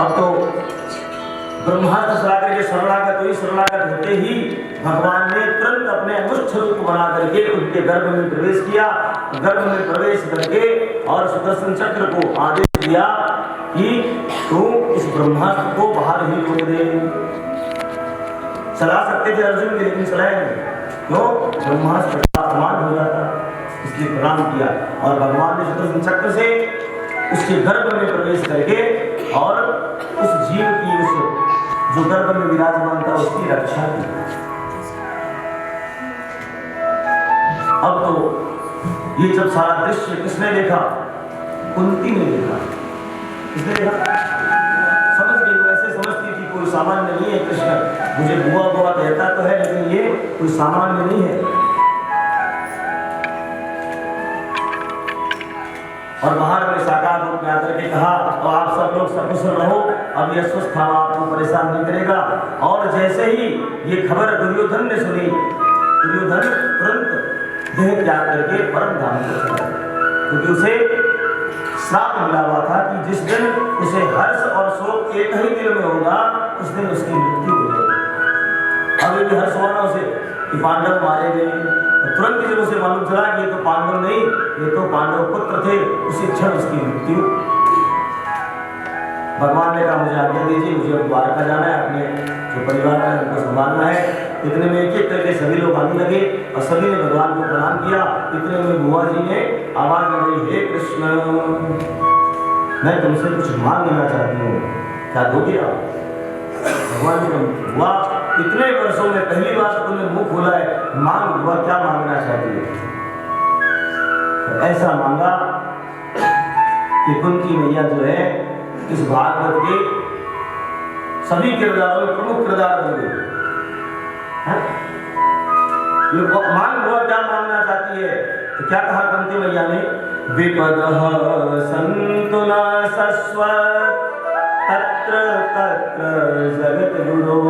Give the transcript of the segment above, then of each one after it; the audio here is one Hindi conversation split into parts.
अब तो ब्रह्मास्त्र चला करके शरणागत हुई, शरणागत होते ही भगवान ने तुरंत अपने अंगुष्ठ रूप बना करके उनके गर्भ में प्रवेश किया। गर्भ में प्रवेश करके और सुदर्शन चक्र को आदेश दिया कि तू इस ब्रह्मास्त्र को बाहर ही रोक दे। चला सकते थे अर्जुन के, लेकिन चलाए नहीं। क्यों? ब्रह्मास्त्र का अपमान हो जाता, इसलिए प्रणाम किया। और भगवान ने सुदर्शन चक्र से उसके गर्भ में प्रवेश करके और उस जीव की, उस जो गर्भ में विराजमान था, उसकी रक्षा की। अब तो ये जब सारा दृश्य किसने देखा? कुंती ने देखा। किसने देखा? समझ गई, वो ऐसे समझती थी कोई सामान्य नहीं है कृष्ण, मुझे बुआ बुआ कहता तो है, लेकिन ये कोई सामान्य नहीं है। और बाहर में साकार रूप में आकर के कहा, तो आप सब लोग सकुशल रहो, अब यह स्वस्थ हम आपको परेशान नहीं करेगा। और जैसे ही ये खबर दुर्योधन ने सुनी, दुर्योधन तुरंत देह त्याग करके परम धाम को चला गया, क्योंकि उसे श्राप मिला हुआ था कि जिस दिन उसे हर्ष और शोक एक ही दिन में होगा, उस दिन उसकी मृत्यु हो जाएगी। अब ये हर्ष हुआ ना उसे कि पांडव मारे गए, तुरंत जब उसे मालूम चला कि ये तो पांडव नहीं, ये तो पांडव पुत्र थे, उसी क्षण उसकी मृत्यु। भगवान ने कहा मुझे आज्ञा दीजिए, मुझे अब द्वारका जाना है, अपने जो परिवार है उनको संभालना है। इतने में एक एक करके सभी लोग आने लगे और सभी ने भगवान को प्रणाम किया। इतने में बुआ जी ने आवाज लगाई, हे कृष्ण, मैं तुमसे कुछ मांगना चाहती हूँ, क्या दोगे आप? भगवान ने कहा, बुआ इतने वर्षों में पहली बार तुमने मुंह खोला है, मांग बुआ, क्या मांगना चाहती है? तो ऐसा मांगा कि कुंती मैया जो है इस भागवत के सभी किरदारों में प्रमुख किरदार बन गए। मांग बुआ क्या मांगना चाहती है? तो क्या कहा कुंती मैया ने? विपदः सन्तु न शश्वत् तत्र तत्र जगद्गुरो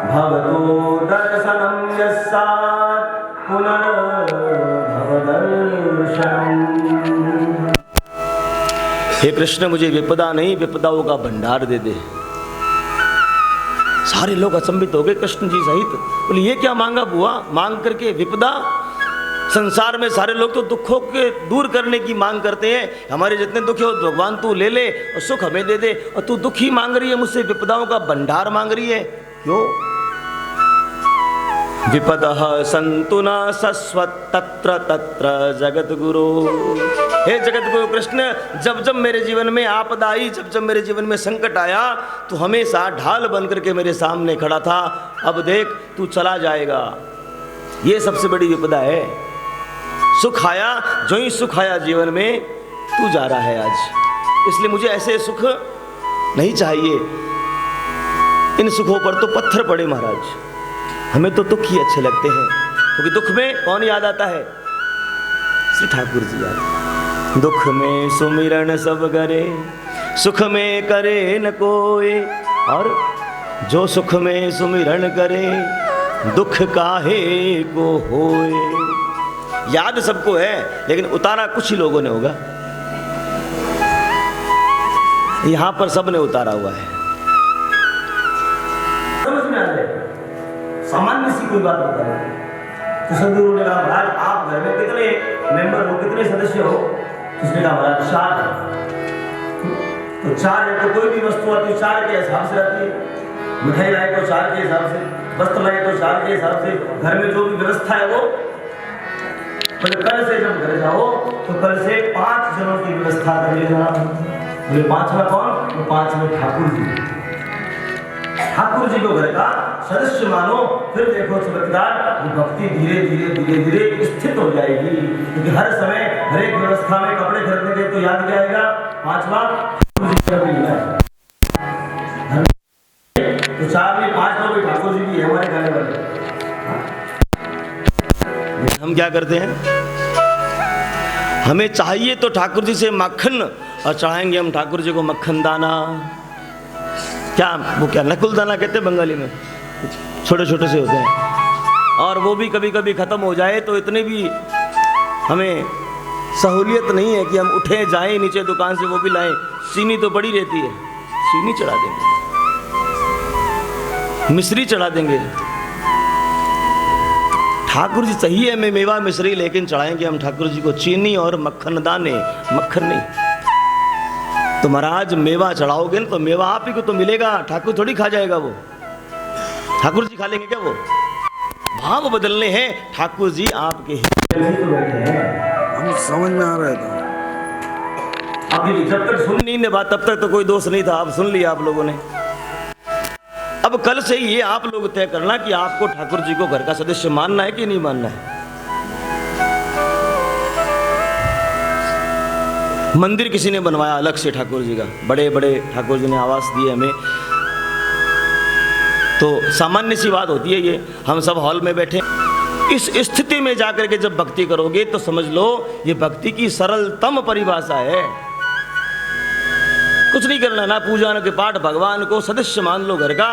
भवतो दर्शनं यस्यात् पुनर्भव दर्शनम्। हे कृष्ण, मुझे विपदा नहीं, विपदाओं का भंडार दे दे। सारे लोग अचंभित हो गए, कृष्ण जी सहित। बोले ये क्या मांगा बुआ? मांग करके विपदा? संसार में सारे लोग तो दुखों के दूर करने की मांग करते हैं, हमारे जितने दुख हो भगवान तू ले ले और सुख हमें दे दे, और तू दुख ही मांग रही है मुझसे, विपदाओं का भंडार मांग रही है, क्यों? विपदः सन्तु न शश्वत् तत्र तत्र जगद्गुरो। हे जगद्गुरु कृष्ण, जब जब मेरे जीवन में आपदा आई, जब जब मेरे जीवन में संकट आया, तू हमेशा ढाल बन करके मेरे सामने खड़ा था। अब देख तू चला जाएगा, ये सबसे बड़ी विपदा है। सुख आया, जो ही सुख आया जीवन में, तू जा रहा है आज। इसलिए मुझे ऐसे सुख नहीं चाहिए, इन सुखों पर तो पत्थर पड़े महाराज। हमें तो दुख ही अच्छे लगते हैं, क्योंकि दुख में कौन याद आता है? श्री ठाकुर जी याद। दुख में सुमिरन सब करे, सुख में करे न कोई, और जो सुख में सुमिरन करे, दुख काहे को होए। याद सबको है, लेकिन उतारा कुछ ही लोगों ने होगा। यहां पर सबने उतारा हुआ है। समझ में आ जाए, सामान्य सी कोई बात बता रहे। तो सदगुरु ने कहा महाराज आप घर में कितने मेंबर हो, कितने सदस्य हो? उसने कहा महाराज 4 है। तो 4 है तो कोई भी वस्तु आती है 4 के हिसाब से आती है। मिठाई लाए तो 4 के हिसाब से, वस्त्र लाए तो 4 के हिसाब से, घर में जो भी व्यवस्था है वो। तो कल से जब घर जाओ तो कल से 5 जनों की व्यवस्था कर लेना। बोले 5वां कौन? तो 5वें ठाकुर जी। ठाकुर जी को घर का सदस्य मानो, फिर देखो चमत्कार, भक्ति धीरे धीरे धीरे धीरे स्थित हो जाएगी। क्योंकि हर समय हर एक व्यवस्था में कपड़े खरीदने के तो याद क्या आएगा? 5वां ठाकुर जी का भी है। तो 4 में 5 लोग ठाकुर जी भी हमारे खाने वाले। हम क्या करते हैं? हमें चाहिए तो ठाकुर जी से मक्खन, और चढ़ाएंगे हम ठाकुर जी को मक्खन दाना। क्या वो क्या नकुल दाना कहते हैं बंगाली में, छोटे छोटे से होते हैं। और वो भी कभी कभी ख़त्म हो जाए तो इतने भी हमें सहूलियत नहीं है कि हम उठे जाएं नीचे दुकान से वो भी लाएं। चीनी तो बड़ी रहती है, चीनी चढ़ा देंगे, मिश्री चढ़ा देंगे। ठाकुर जी चाहिए हमें मेवा मिश्री, लेकिन चढ़ाएंगे हम ठाकुर जी को चीनी और मक्खन दाने, मक्खन नहीं। तो महाराज मेवा चढ़ाओगे ना तो मेवा आप ही को तो मिलेगा, ठाकुर थोड़ी खा जाएगा वो। ठाकुर जी खा लेंगे क्या वो? भाव बदलने हैं ठाकुर जी आपके बैठे हैं। हम समझ में आ रहा है। अभी जब तक सुन नहीं बात तब तक तो कोई दोष नहीं था, अब सुन लिया आप लोगों ने। अब कल से ये आप लोग तय करना कि आपको ठाकुर जी को घर का सदस्य मानना है कि नहीं मानना है। मंदिर किसी ने बनवाया अलग से ठाकुर जी का, बड़े बड़े ठाकुर जी ने आवास दिए हमें, तो सामान्य सी बात होती है ये, हम सब हॉल में बैठे। इस स्थिति में जाकर के जब भक्ति करोगे तो समझ लो ये भक्ति की सरलतम परिभाषा है। कुछ नहीं करना, ना पूजा ना के पाठ, भगवान को सदस्य मान लो घर का,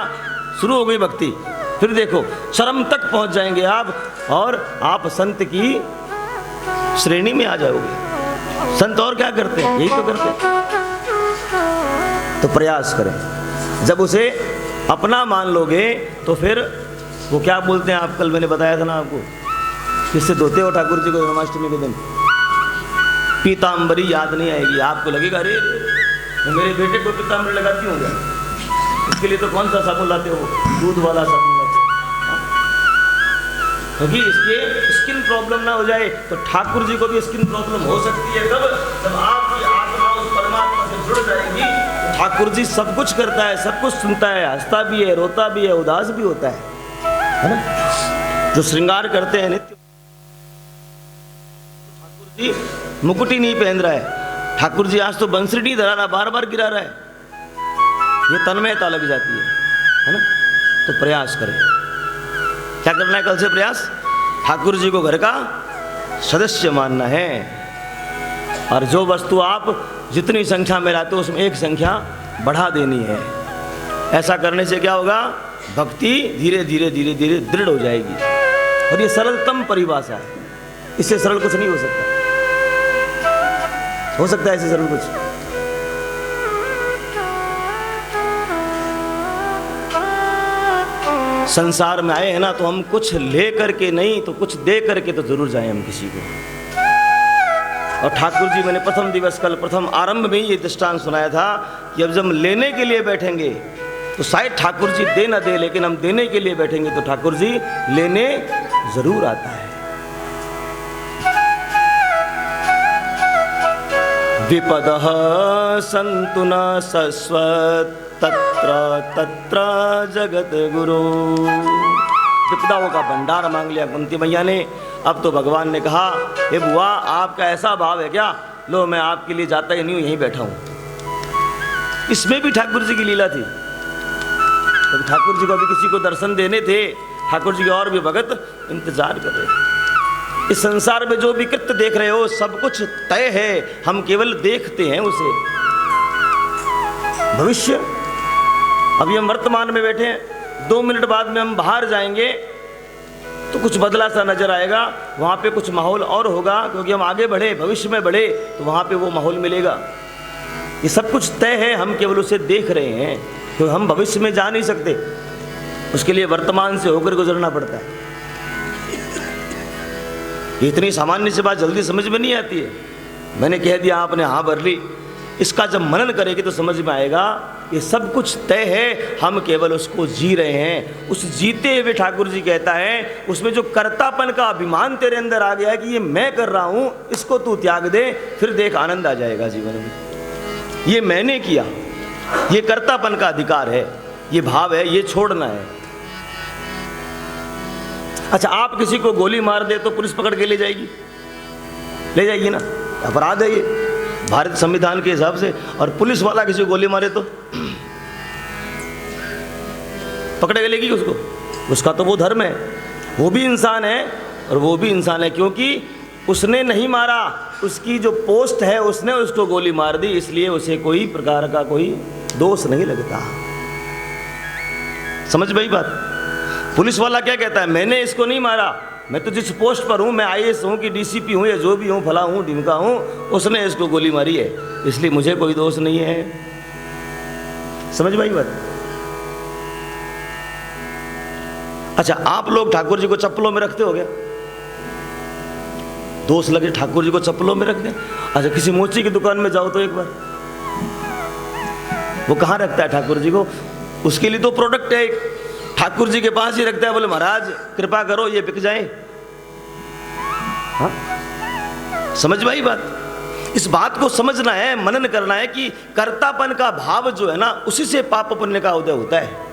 शुरू हो गई भक्ति। फिर देखो चरम तक पहुंच जाएंगे आप और आप संत की श्रेणी में आ जाओगे। संत और क्या करते हैं? यही तो करते हैं। तो प्रयास करें, जब उसे अपना मान लोगे तो फिर वो क्या बोलते हैं, आप कल मैंने बताया था ना आपको, किससे धोते हो ठाकुर जी को जन्माष्टमी के दिन? पीताम्बरी याद नहीं आएगी आपको, लगेगा अरे मेरे बेटे को पीताम्बरी लगाती हूँ क्या? इसके लिए तो कौन सा साबुन लाते हो? दूध वाला साबुन लाते हो, क्योंकि इसके स्किन प्रॉब्लम ना हो जाए। तो ठाकुर जी को भी स्किन प्रॉब्लम हो सकती है कब? जब आपकी आत्मा उस परमात्मा से जुड़ जाएगी। तो ठाकुर जी सब कुछ करता है, सब कुछ सुनता है, हंसता भी है, रोता भी है, उदास भी होता है ना? जो श्रृंगार करते हैं नित्य, ठाकुर जी मुकुट ही नहीं पहन रहा है, ठाकुर जी आज तो बंसरी नहीं धरा रहा, बार बार गिरा रहा है, ये तन्मयता लग जाती है ना? तो प्रयास करें, क्या करना है कल से प्रयास? ठाकुर जी को घर का सदस्य मानना है। और जो वस्तु आप जितनी संख्या में लाते हो उसमें एक संख्या बढ़ा देनी है। ऐसा करने से क्या होगा? भक्ति धीरे धीरे धीरे धीरे दृढ़ हो जाएगी। और ये सरलतम परिभाषा है, इससे सरल कुछ नहीं हो सकता। हो सकता है इससे सरल कुछ? संसार में आए हैं ना तो हम कुछ ले करके नहीं तो कुछ दे करके तो जरूर जाएं हम किसी को। और ठाकुर जी, मैंने प्रथम दिवस कल प्रथम आरंभ में ये दृष्टांत सुनाया था कि अब जब लेने के लिए बैठेंगे तो शायद ठाकुर जी दे ना दे, लेकिन हम देने के लिए बैठेंगे तो ठाकुर जी लेने जरूर आता है। विपदः सन्तु न शश्वत् तत्र तत्र जगत गुरु। विपदाओं का भंडार मांग लिया कुंती मैया ने। अब तो भगवान ने कहा, हे बुआ आपका ऐसा भाव है क्या? लो मैं आपके लिए जाता ही नहीं हूँ, यहीं बैठा हूँ। इसमें भी ठाकुर जी की लीला थी। तो ठाकुर जी को अभी किसी को दर्शन देने थे, ठाकुर जी के और भी भगत इंतजार कर रहे थे। इस संसार में जो भी कृत्य देख रहे हो सब कुछ तय है, हम केवल देखते हैं उसे। भविष्य, अभी हम वर्तमान में बैठे हैं, 2 मिनट बाद में हम बाहर जाएंगे तो कुछ बदला सा नजर आएगा, वहाँ पे कुछ माहौल और होगा, क्योंकि हम आगे बढ़े, भविष्य में बढ़े तो वहाँ पे वो माहौल मिलेगा। ये सब कुछ तय है, हम केवल उसे देख रहे हैं, क्योंकि हम भविष्य में जा नहीं सकते, उसके लिए वर्तमान से होकर गुजरना पड़ता है। इतनी सामान्य सी बात जल्दी समझ में नहीं आती है। मैंने कह दिया, आपने हाँ भर ली। इसका जब मनन करेंगे तो समझ में आएगा ये सब कुछ तय है, हम केवल उसको जी रहे हैं। उस जीते हुए ठाकुर जी कहता है, उसमें जो कर्तापन का अभिमान तेरे अंदर आ गया है कि ये मैं कर रहा हूँ, इसको तू त्याग दे, फिर देख आनंद आ जाएगा जीवन में। ये मैंने किया, ये कर्तापन का अधिकार है, ये भाव है, ये छोड़ना है। अच्छा, आप किसी को गोली मार दे तो पुलिस पकड़ के ले जाएगी, ले जाएगी ना, अपराध है ये भारत संविधान के हिसाब से। और पुलिस वाला किसी को गोली मारे तो पकड़ के लेगी उसको, उसका तो वो धर्म है, वो भी इंसान है और वो भी इंसान है, क्योंकि उसने नहीं मारा, उसकी जो पोस्ट है उसने उसको गोली मार दी, इसलिए उसे कोई प्रकार का कोई दोष नहीं लगता। समझ भाई बात? पुलिस वाला क्या कहता है, मैंने इसको नहीं मारा, मैं तो जिस पोस्ट पर हूँ, मैं IAS हूँ कि DCP हूँ या जो भी हूँ, फला हूँ ढिमका हूँ, उसने इसको गोली मारी है, इसलिए मुझे कोई दोष नहीं है। समझ में आई बात? अच्छा, आप लोग ठाकुर जी को चप्पलों में रखते हो क्या? दोष लगे ठाकुर जी को चप्पलों में रख दें? अच्छा, किसी मोची की दुकान में जाओ तो एक बार, वो कहाँ रखता है ठाकुर जी को? उसके लिए तो प्रोडक्ट है, ठाकुर जी के पास ही रखता है, बोले महाराज कृपा करो ये बिक जाए। हाँ? समझ में आई बात? इस बात को समझना है, मनन करना है कि कर्तापन का भाव जो है ना, उसी से पाप पुण्य का उदय होता है।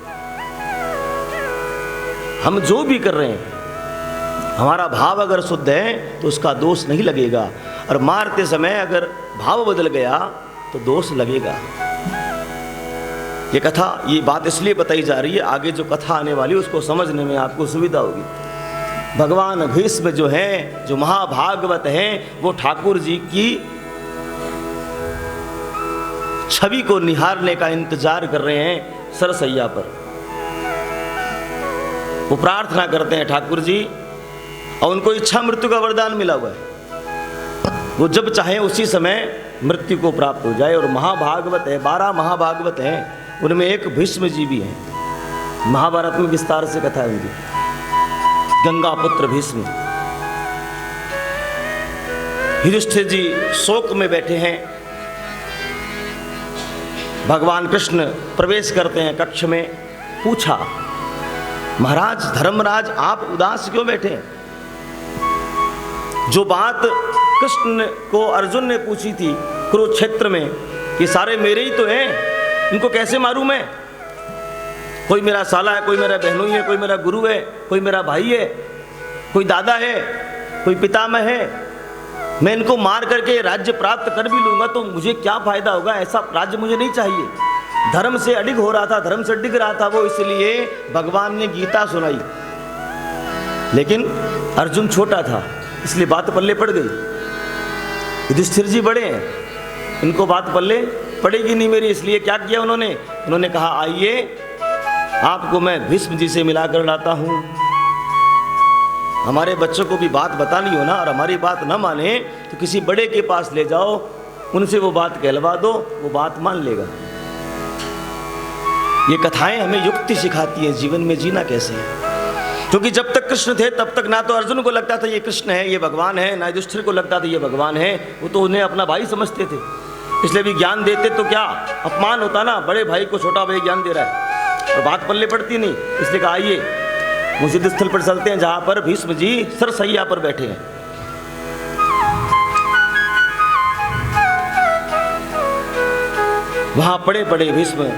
हम जो भी कर रहे हैं, हमारा भाव अगर शुद्ध है तो उसका दोष नहीं लगेगा, और मारते समय अगर भाव बदल गया तो दोष लगेगा। ये कथा, ये बात इसलिए बताई जा रही है, आगे जो कथा आने वाली है उसको समझने में आपको सुविधा होगी। भगवान भीष्म जो हैं, जो महाभागवत हैं, वो ठाकुर जी की छवि को निहारने का इंतजार कर रहे हैं सरसैया पर। वो प्रार्थना करते हैं ठाकुर जी, और उनको इच्छा मृत्यु का वरदान मिला हुआ है, वो जब चाहे उसी समय मृत्यु को प्राप्त हो जाए। और महाभागवत है, 12 महाभागवत हैं, उनमें एक भीष्म जी भी हैं। महाभारत में विस्तार से कथा है उनकी, गंगा पुत्र भीष्म। युधिष्ठिर जी शोक में बैठे हैं, भगवान कृष्ण प्रवेश करते हैं कक्ष में। पूछा, महाराज धर्मराज आप उदास क्यों बैठे हैं? जो बात कृष्ण को अर्जुन ने पूछी थी कुरुक्षेत्र में, कि सारे मेरे ही तो हैं, इनको कैसे मारूं मैं? कोई मेरा साला है, कोई मेरा बहनोई है, कोई मेरा गुरु है, कोई मेरा भाई है, कोई दादा है, कोई पितामह है। मैं इनको मार करके राज्य प्राप्त कर भी लूंगा तो मुझे क्या फायदा होगा? ऐसा राज्य मुझे नहीं चाहिए। धर्म से अडिग हो रहा था, धर्म से डिग रहा था वो, इसलिए भगवान ने गीता सुनाई। लेकिन अर्जुन छोटा था, इसलिए बात पल्ले पड़ गई। युधिष्ठिर जी बड़े हैं, इनको बात पल्ले पड़ेगी नहीं मेरी, इसलिए क्या किया उन्होंने कहा, आइए आपको मैं भीष्म जी से मिलाकर लाता हूं। हमारे बच्चों को भी बात बतानी हो ना, और हमारी बात ना माने तो किसी बड़े के पास ले जाओ, उनसे वो बात कहलवा दो, वो बात मान लेगा। ये कथाएं हमें युक्ति सिखाती हैं जीवन में जीना कैसे है। क्योंकि जब तक कृष्ण थे तब तक ना तो अर्जुन को लगता था ये कृष्ण है, ये भगवान है, ना युधिष्ठिर को लगता था ये भगवान है, वो तो उन्हें अपना भाई समझते थे। इसलिए भी ज्ञान देते तो क्या अपमान होता ना, बड़े भाई को छोटा भाई ज्ञान दे रहा है, और बात पल्ले पड़ती नहीं। इसलिए कहा आइए मुझे स्थल पर चलते हैं जहां पर भीष्म जी सरसैया पर बैठे हैं। वहां पड़े पड़े भीष्म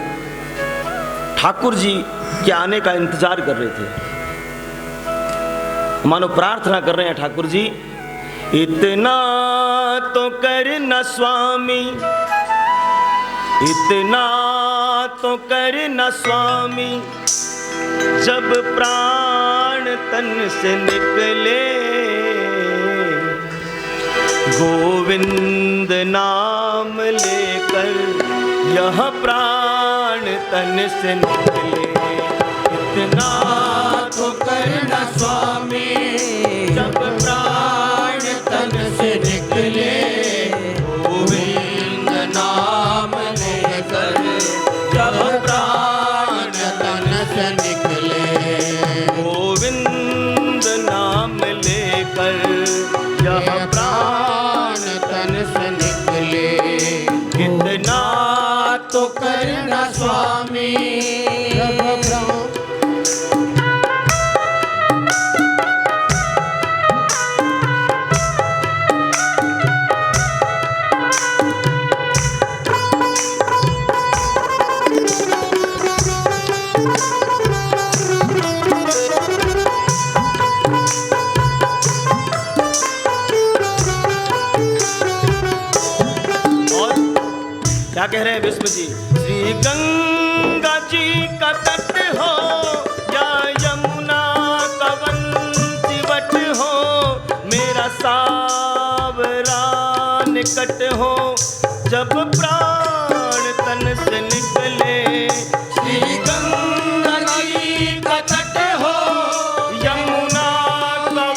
ठाकुर जी के आने का इंतजार कर रहे थे, मानो प्रार्थना कर रहे हैं, ठाकुर जी इतना तो करना स्वामी, इतना तो करना स्वामी, जब प्राण तन से निकले, गोविंद नाम लेकर यह प्राण तन से निकले। इतना तो करना स्वामी, जब प्राण तन से निकले, गोविंद नाम लेकर जब प्राण तन से निकले, गोविंद नाम लेकर यह प्राण तन से निकले। इतना तो करना स्वामी, क्या कह रहे हैं भीष्म जी? श्री गंगा जी का तट हो या यमुना का वंचिवट हो, मेरा सावरा निकट हो, जब प्राण तन से निकले। श्री गंगा जी का तट हो, यमुना का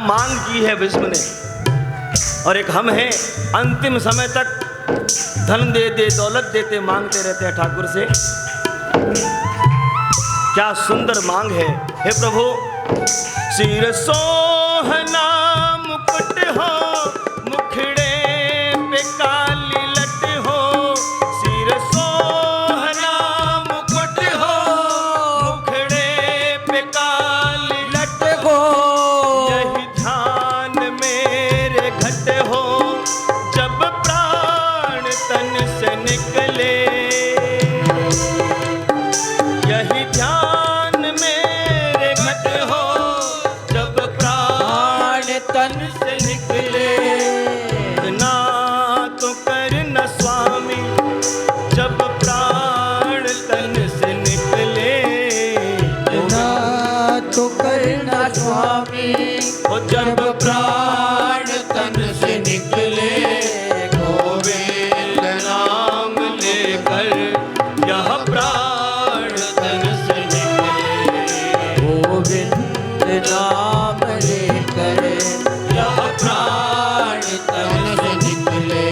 मांग की है भीष्म ने, और एक हम हैं अंतिम समय तक धन दे दे दौलत देते मांगते रहते हैं ठाकुर से। क्या सुंदर मांग है। हे प्रभु, सिर सोहना मुकुट हो, मुखड़े पे काली लट हो, सिर सोहना मुकुट हो, मुखड़े पे काली लट हो, यही ध्यान मेरे घट हो, जब प्राण तन से निकले, यही ध्यान मेरे घट हो, जब प्राण तन से निकले। इतना तो करना स्वामी, जब प्राण तन से निकले, इतना तो करना स्वामी, जब प्राण तन से निकले, गोविंद नाम लेकर यह प्राण तन से निकले, गोविंद नाम लेकर यह प्राण तन से निकले।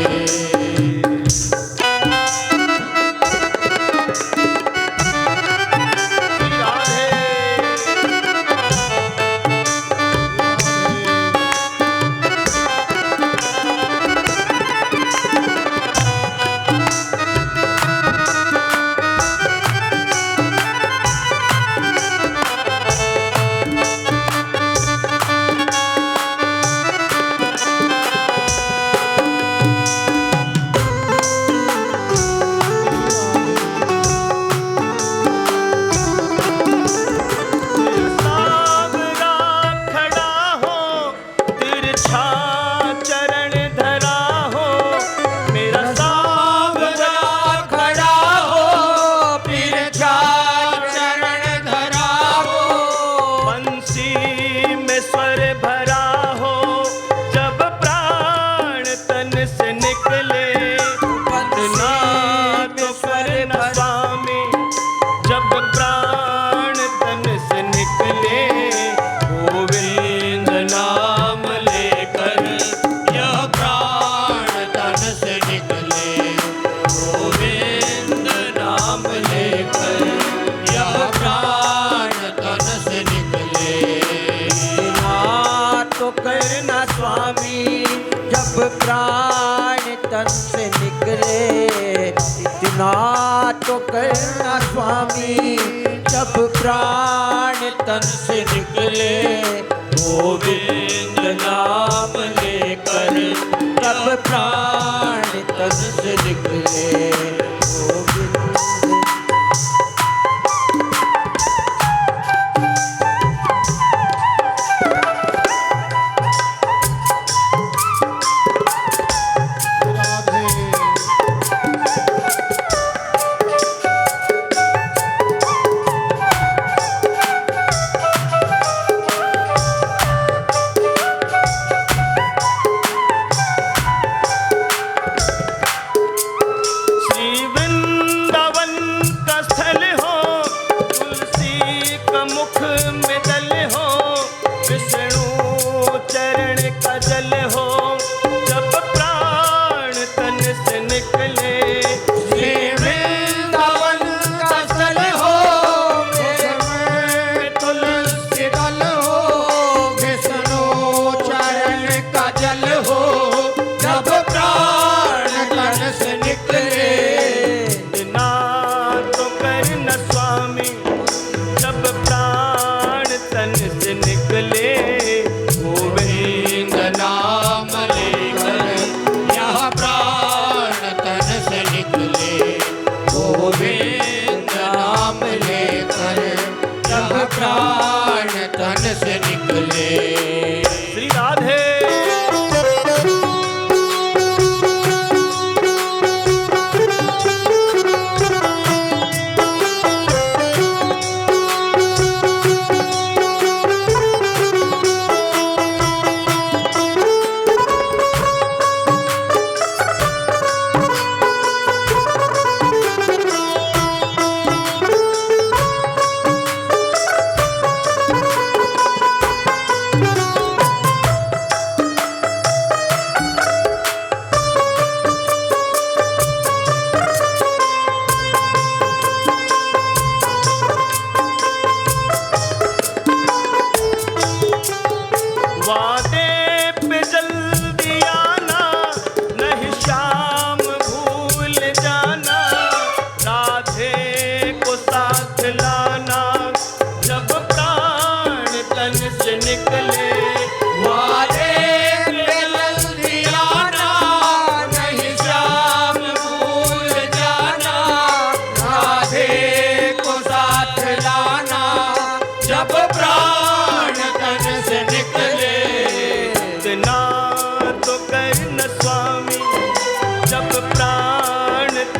राधे। सावरा खड़ा हो, तिरछा चरण धरा हो, मेरा सावरा खड़ा हो, तिरछा चरण धरा हो, बंसी में स्वर भरा हो, जब प्राण तन से निकले, इतना तो करना स्वामी, जब प्राण तन से निकले, गोविंद नाम लेकर यह प्राण तन से निकले, गोविंद नाम लेकर यह प्राण तन से निकले। इतना तो करना स्वामी, जब प्राण तन से निकले, इतना तो करना स्वामी, जब प्राण तन से निकले, गोविंद नाम लेकर जब प्राण तन से निकले, गोविंद। श्री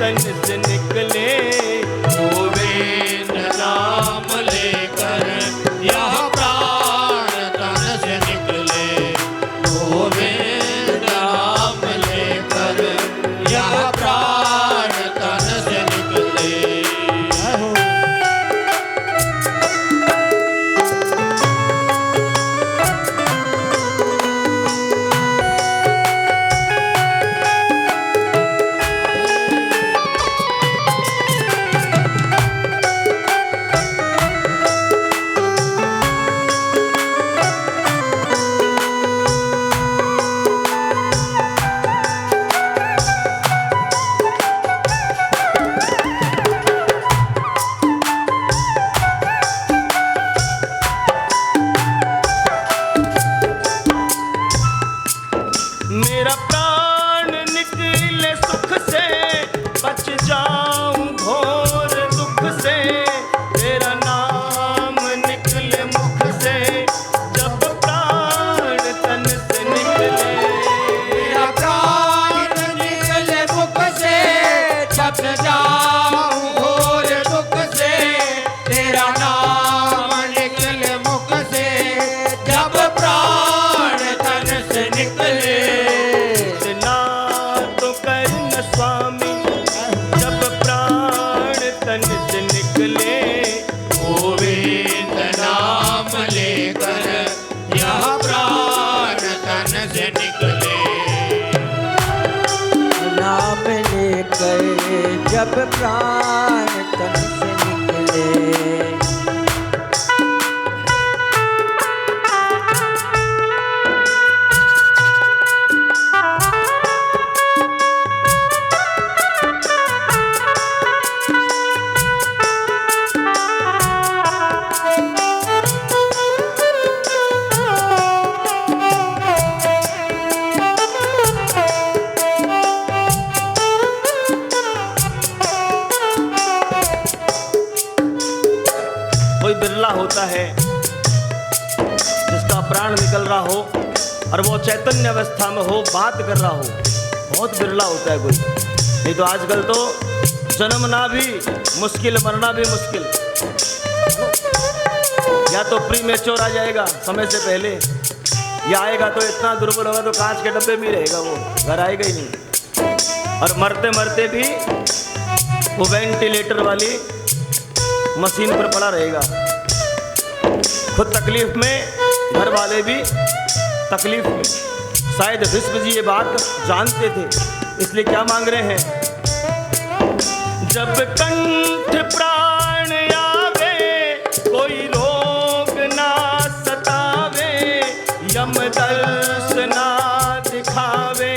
तन से निकले, गोविंद नाम लेकर यह प्राण तन से निकले, गोविंद नाम लेकर यह प्राण तन से निकले। मेरा प्राण निकले सुख से, बच जाऊं घोर दुख से, तेरा नाम निकले मुख से, जब प्राण तन से निकले। मेरा प्राण निकले मुख से, छप जाऊं घोर दुख से, तेरा नाम निकले मुख से, जब प्राण तन से निकले। इतना तो करना स्वामी, जब प्राण तन से निकले, गोविंद नाम लेकर यह प्राण तन से निकले, नाम लेकर जब प्राण तन से निकले। कोई बिरला होता है जिसका प्राण निकल रहा हो और वो चैतन्य अवस्था में हो, बात कर रहा हो, बहुत बिरला होता है कोई। नहीं तो आजकल तो जन्मना भी मुश्किल, मरना भी मुश्किल। या तो प्री मैच्योर आ जाएगा समय से पहले, या आएगा तो इतना दुर्बल होगा तो कांच के डब्बे में ही रहेगा, वो घर आएगा ही नहीं। और मरते मरते भी वो वेंटिलेटर वाली मशीन पर पड़ा रहेगा, खुद तकलीफ में, घर वाले भी तकलीफ में। शायद भीष्म जी ये बात जानते थे, इसलिए क्या मांग रहे हैं? जब कंठ प्राण आवे, कोई रोग ना सतावे, यम दर्श ना दिखावे,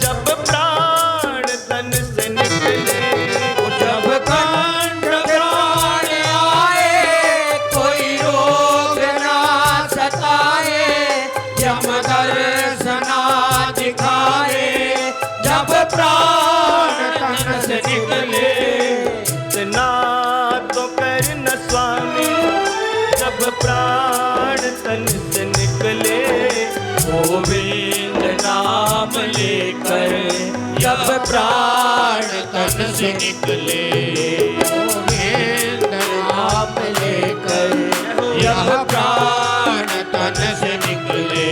जब प्राण तन से निकले। जब कंठ प्राण आए, कोई रोग ना सताए, यम दर्श ना दिखाए, जब प्राण तन से निकले। इतना तो करना स्वामी, जब प्राण तन से निकले, गोविंद नाम लेकर जब प्राण तन से निकले, गोविंद नाम लेकर यह प्राण तन से निकले।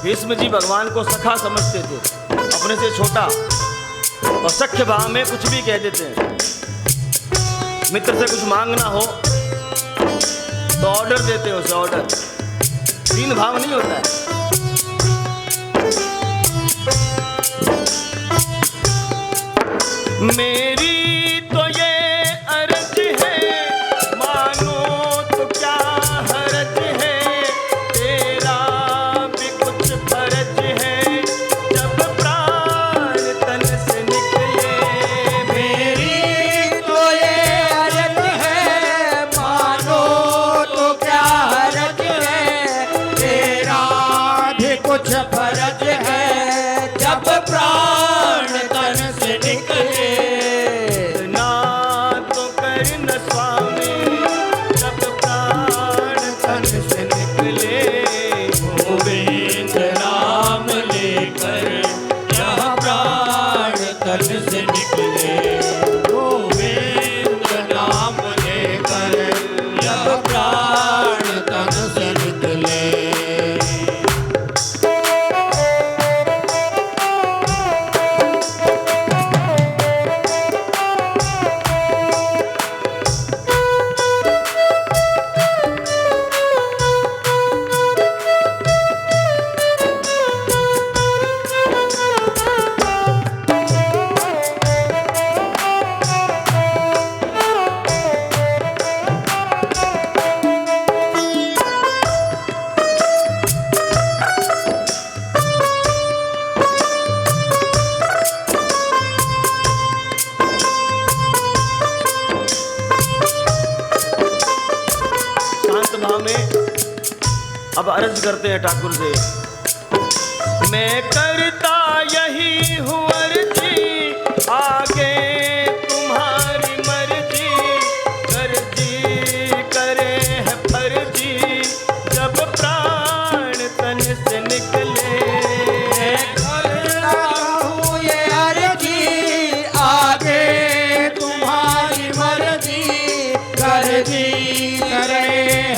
भीष्म जी भगवान को सखा समझते थे, अपने से छोटा, और सख्य भाव में कुछ भी कह देते हैं। मित्र से कुछ मांगना हो तो ऑर्डर देते हैं उसे, ऑर्डर। तीन भाव नहीं होता है। मेरी तो ये अर्ज है, मानो तो क्या हर्ज है, तेरा भी कुछ फर्ज है, जब प्राण तन से निकले। अब अर्ज करते हैं ठाकुर से, मैं करता यही हूँ अर्जी, आगे तुम्हारी मर्जी, कर्जी करे है फर्जी, जब प्राण तन से निकले। मैं करता हूँ ये अर्जी, आगे तुम्हारी मर्जी, कर्जी करे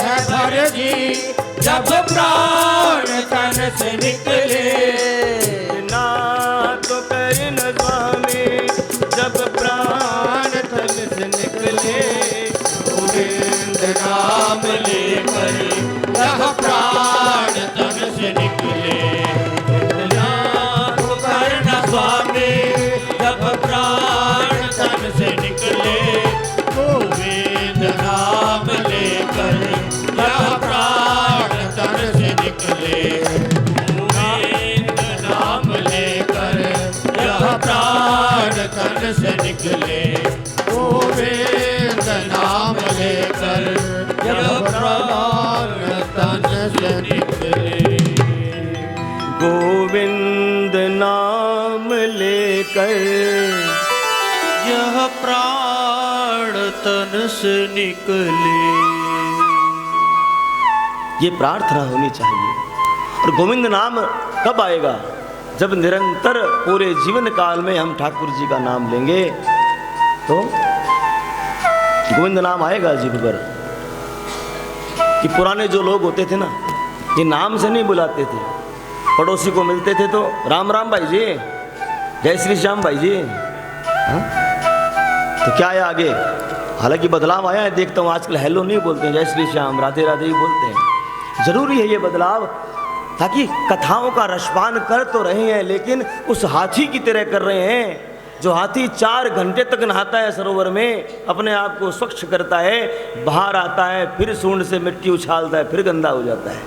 है फर्जी, जब प्राण तन से निकले। ना तो करना स्वामी, जब प्राण तन से निकले। गोविंद नाम लेकर यह प्राण तन से निकले। नाम करना स्वामी, जब प्राण तन से निकले। गोविंद नाम लेकर यह प्राण तन से निकले। गोविंद नाम लेकर यह प्राण तन से निकले। गोविंद नाम लेकर यह प्राण तन से निकले। गोविंद नाम लेकर यह प्राण तन से निकले। ये प्रार्थना होनी चाहिए। और गोविंद नाम कब आएगा? जब निरंतर पूरे जीवन काल में हम ठाकुर जी का नाम लेंगे तो गोविंद नाम आएगा जीभ पर। कि पुराने जो लोग होते थे ना, ये नाम से नहीं बुलाते थे। पड़ोसी को मिलते थे तो राम राम भाई जी, जय श्री श्याम भाई जी। हाँ? तो क्या है आगे? हालांकि बदलाव आया है, देखता हूँ आजकल हेलो नहीं बोलते हैं, जय श्री श्याम राधे राधे ही बोलते हैं। जरूरी है ये बदलाव, ताकि कथाओं का रसपान कर तो रहे हैं, लेकिन उस हाथी की तरह कर रहे हैं जो हाथी 4 घंटे तक नहाता है सरोवर में, अपने आप को स्वच्छ करता है, बाहर आता है, फिर सूंड से मिट्टी उछालता है, फिर गंदा हो जाता है।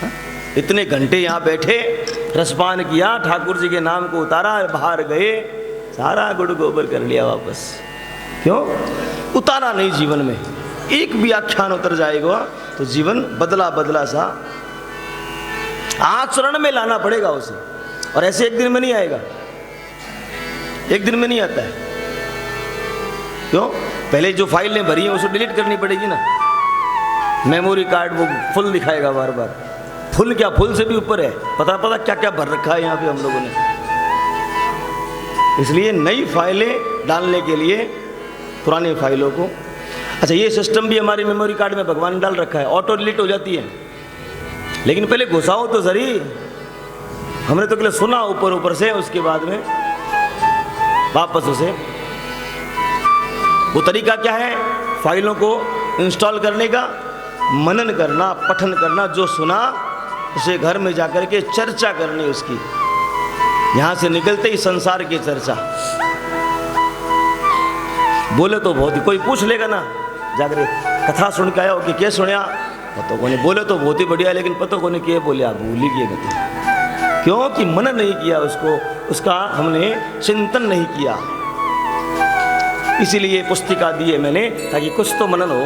हा? इतने घंटे यहाँ बैठे, रसपान किया, ठाकुर जी के नाम को उतारा, बाहर गए, सारा गुड़ गोबर कर लिया वापस। क्यों? उतारा नहीं जीवन में। एक भी आख्यान उतर जाएगा तो जीवन बदला बदला सा आचरण में लाना पड़ेगा उसे। और ऐसे एक दिन में नहीं आएगा, एक दिन में नहीं आता है। क्यों? पहले जो फाइलें भरी हैं उसको डिलीट करनी पड़ेगी ना। मेमोरी कार्ड वो फुल दिखाएगा बार बार। फुल क्या, फुल से भी ऊपर है, पता पता क्या क्या भर रखा है यहाँ पे हम लोगों ने। इसलिए नई फाइलें डालने के लिए पुरानी फाइलों को, अच्छा ये सिस्टम भी हमारी मेमोरी कार्ड में भगवान डाल रखा है, ऑटो डिलीट हो जाती है, लेकिन पहले घुसाओ तो सही। हमने तो पहले सुना ऊपर ऊपर से, उसके बाद में वापस उसे। वो तरीका क्या है? फाइलों को इंस्टॉल करने का, मनन करना, पठन करना, जो सुना उसे घर में जाकर के चर्चा करनी उसकी। यहाँ से निकलते ही संसार की चर्चा। बोले तो बहुत ही, कोई पूछ लेगा ना जाकर कथा सुन के आया हो कि क्या सुनया, पता को नहीं। बोले तो बहुत ही बढ़िया, लेकिन पता को नहीं क्या बोले, आप भूल ही गए। क्योंकि मनन नहीं किया उसको, उसका हमने चिंतन नहीं किया। इसीलिए पुस्तिका दी है मैंने, ताकि कुछ तो मनन हो।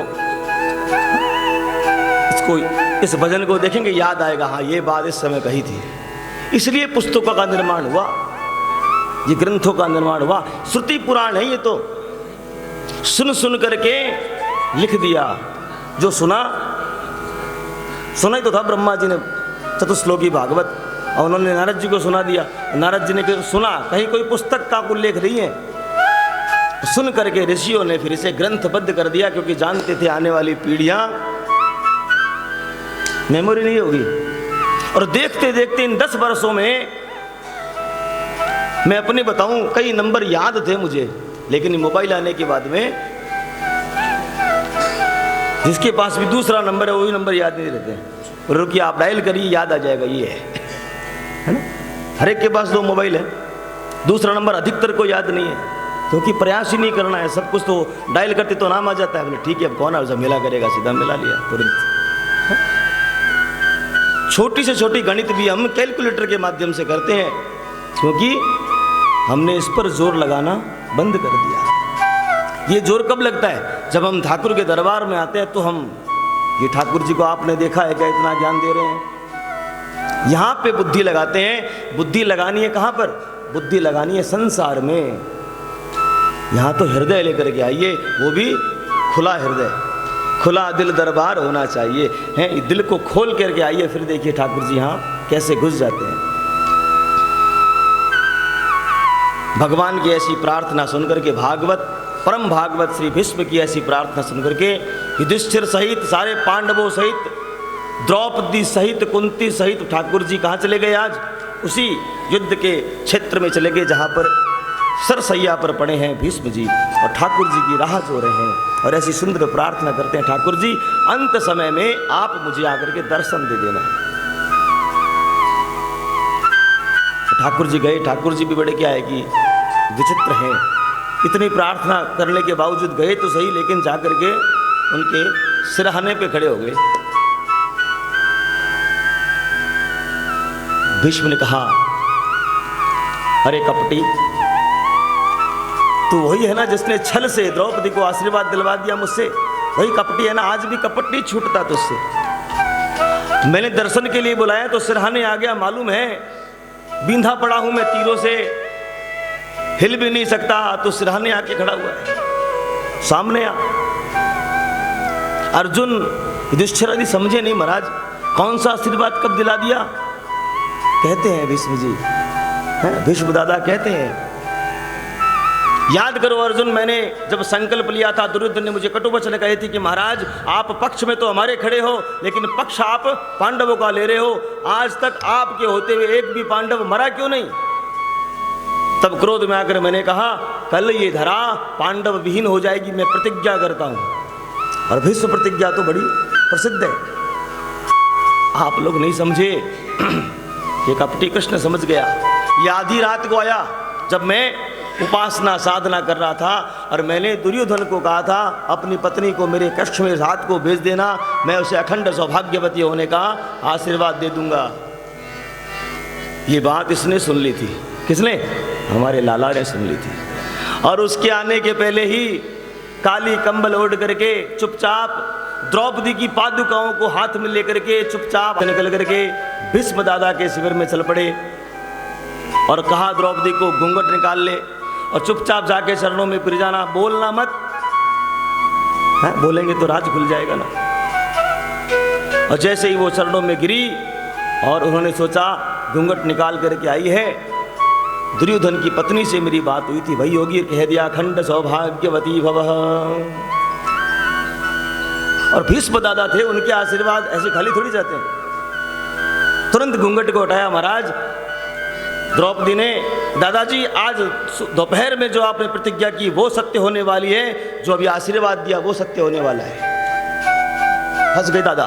इसको, इस भजन को देखेंगे याद आएगा, हाँ ये बात इस समय कही थी। इसलिए पुस्तकों का निर्माण हुआ, ये ग्रंथों का निर्माण हुआ। श्रुति पुराण है ये, तो सुन सुन करके लिख दिया। जो सुना ही तो था ब्रह्मा जी ने चतुश्लोकी भागवत, और उन्होंने नारद जी को सुना दिया। नारद जी ने सुना, कहीं कोई पुस्तक का उल्लेख नहीं है। सुन करके ऋषियों ने फिर इसे ग्रंथबद्ध कर दिया, क्योंकि जानते थे आने वाली पीढ़ियां मेमोरी नहीं होगी। और देखते देखते इन 10 वर्षों में मैं अपने बताऊं, कई नंबर याद थे मुझे, लेकिन मोबाइल आने के बाद में जिसके पास भी दूसरा नंबर है वही नंबर याद नहीं रहते। रुकिए आप डायल करिए, याद आ जाएगा, ये है ना। हर एक के पास 2 मोबाइल है, दूसरा नंबर अधिकतर को याद नहीं है, क्योंकि प्रयास ही नहीं करना है। सब कुछ तो डायल करते तो नाम आ जाता है, बोले ठीक है अब कौन है, मिला करेगा, सीधा मिला लिया तुरंत। छोटी से छोटी गणित भी हम कैलकुलेटर के माध्यम से करते हैं, क्योंकि हमने इस पर जोर लगाना बंद कर दिया। ये जोर कब लगता है? जब हम ठाकुर के दरबार में आते हैं तो हम ये ठाकुर जी को आपने देखा है क्या इतना ज्ञान दे रहे हैं? यहाँ पे बुद्धि लगाते हैं। बुद्धि लगानी है कहाँ पर? बुद्धि लगानी है संसार में। यहाँ तो हृदय लेकर के आइए, वो भी खुला हृदय, खुला दिल दरबार होना चाहिए। हैं, दिल को खोल करके आइए, फिर देखिए ठाकुर जी यहाँ कैसे घुस जाते हैं। भगवान की ऐसी प्रार्थना सुनकर के, भागवत परम भागवत श्री भीष्म की ऐसी प्रार्थना सुनकर के युधिष्ठिर सहित, सारे पांडवों सहित, द्रौपदी सहित, कुंती सहित ठाकुर जी कहाँ चले गए? आज उसी युद्ध के क्षेत्र में चले गए जहाँ पर सरसैया पर पड़े हैं भीष्म जी, और ठाकुर जी की राह जो रहे हैं और ऐसी सुंदर प्रार्थना करते हैं, ठाकुर जी अंत समय में आप मुझे आकर के दर्शन दे देना। ठाकुर जी गए। ठाकुर जी भी बड़े क्या है कि विचित्र हैं, इतनी प्रार्थना करने के बावजूद गए तो सही, लेकिन जाकर के उनके सिरहाने पे खड़े हो गए। भीष्म ने कहा, अरे कपटी, तू वही है ना जिसने छल से द्रौपदी को आशीर्वाद दिलवा दिया मुझसे? वही कपटी है ना? आज भी कपट नहीं छूटता तुझसे। मैंने दर्शन के लिए बुलाया तो सिरहाने आ गया। मालूम है बींधा पड़ा हूं मैं तीरों से, हिल भी नहीं सकता, तो सिरहाने आके खड़ा हुआ है सामने। आ अर्जुन युधिष्ठिर आदि समझे नहीं महाराज, कौन सा आशीर्वाद कब दिला दिया? कहते हैं भीष्म जी, भीष्म दादा कहते हैं, याद करो अर्जुन, मैंने जब संकल्प लिया था, दुर्योधन ने मुझे कटु वचन कहे थे कि महाराज आप पक्ष में तो हमारे खड़े हो, लेकिन पक्ष आप पांडवों का ले रहे हो। आज तक आपके होते हुए एक भी पांडव मरा क्यों नहीं? तब क्रोध में आकर मैंने कहा, कल ये धरा पांडव विहीन हो जाएगी, मैं प्रतिज्ञा करता हूं। और भीष्म प्रतिज्ञा तो बड़ी प्रसिद्ध है। आप लोग नहीं समझे, ये कपटी कृष्ण समझ गया। ये आधी रात को आया जब मैं उपासना साधना कर रहा था, और मैंने दुर्योधन को कहा था अपनी पत्नी को मेरे कक्ष में रात को भेज देना, मैं उसे अखंड सौभाग्यवती होने का आशीर्वाद दे दूंगा। ये बात इसने सुन ली थी। किसने? हमारे लाला ने सुन ली थी। और उसके आने के पहले ही काली कंबल ओढ़ करके चुपचाप द्रौपदी की पादुकाओं को हाथ में लेकर के चुपचाप निकल करके भीष्म दादा के शिविर में चल पड़े और कहा द्रौपदी को घूंघट निकाल ले और चुपचाप जाके चरणों में गिर जाना, बोलना मत। बोलेंगे तो राज खुल जाएगा ना। और जैसे ही वो चरणों में गिरी और उन्होंने सोचा घूंघट निकाल करके आई है, दुर्योधन की पत्नी से मेरी बात हुई थी, वही होगी, कह दिया अखंड सौभाग्यवती भवः। और भीष्म दादा थे, उनके आशीर्वाद ऐसे खाली थोड़ी जाते हैं। तुरंत घूंघट को हटाया महाराज। द्रौपदी ने, दादाजी आज दोपहर में जो आपने प्रतिज्ञा की वो सत्य होने वाली है, जो अभी आशीर्वाद दिया वो सत्य होने वाला है। हंस गए दादा।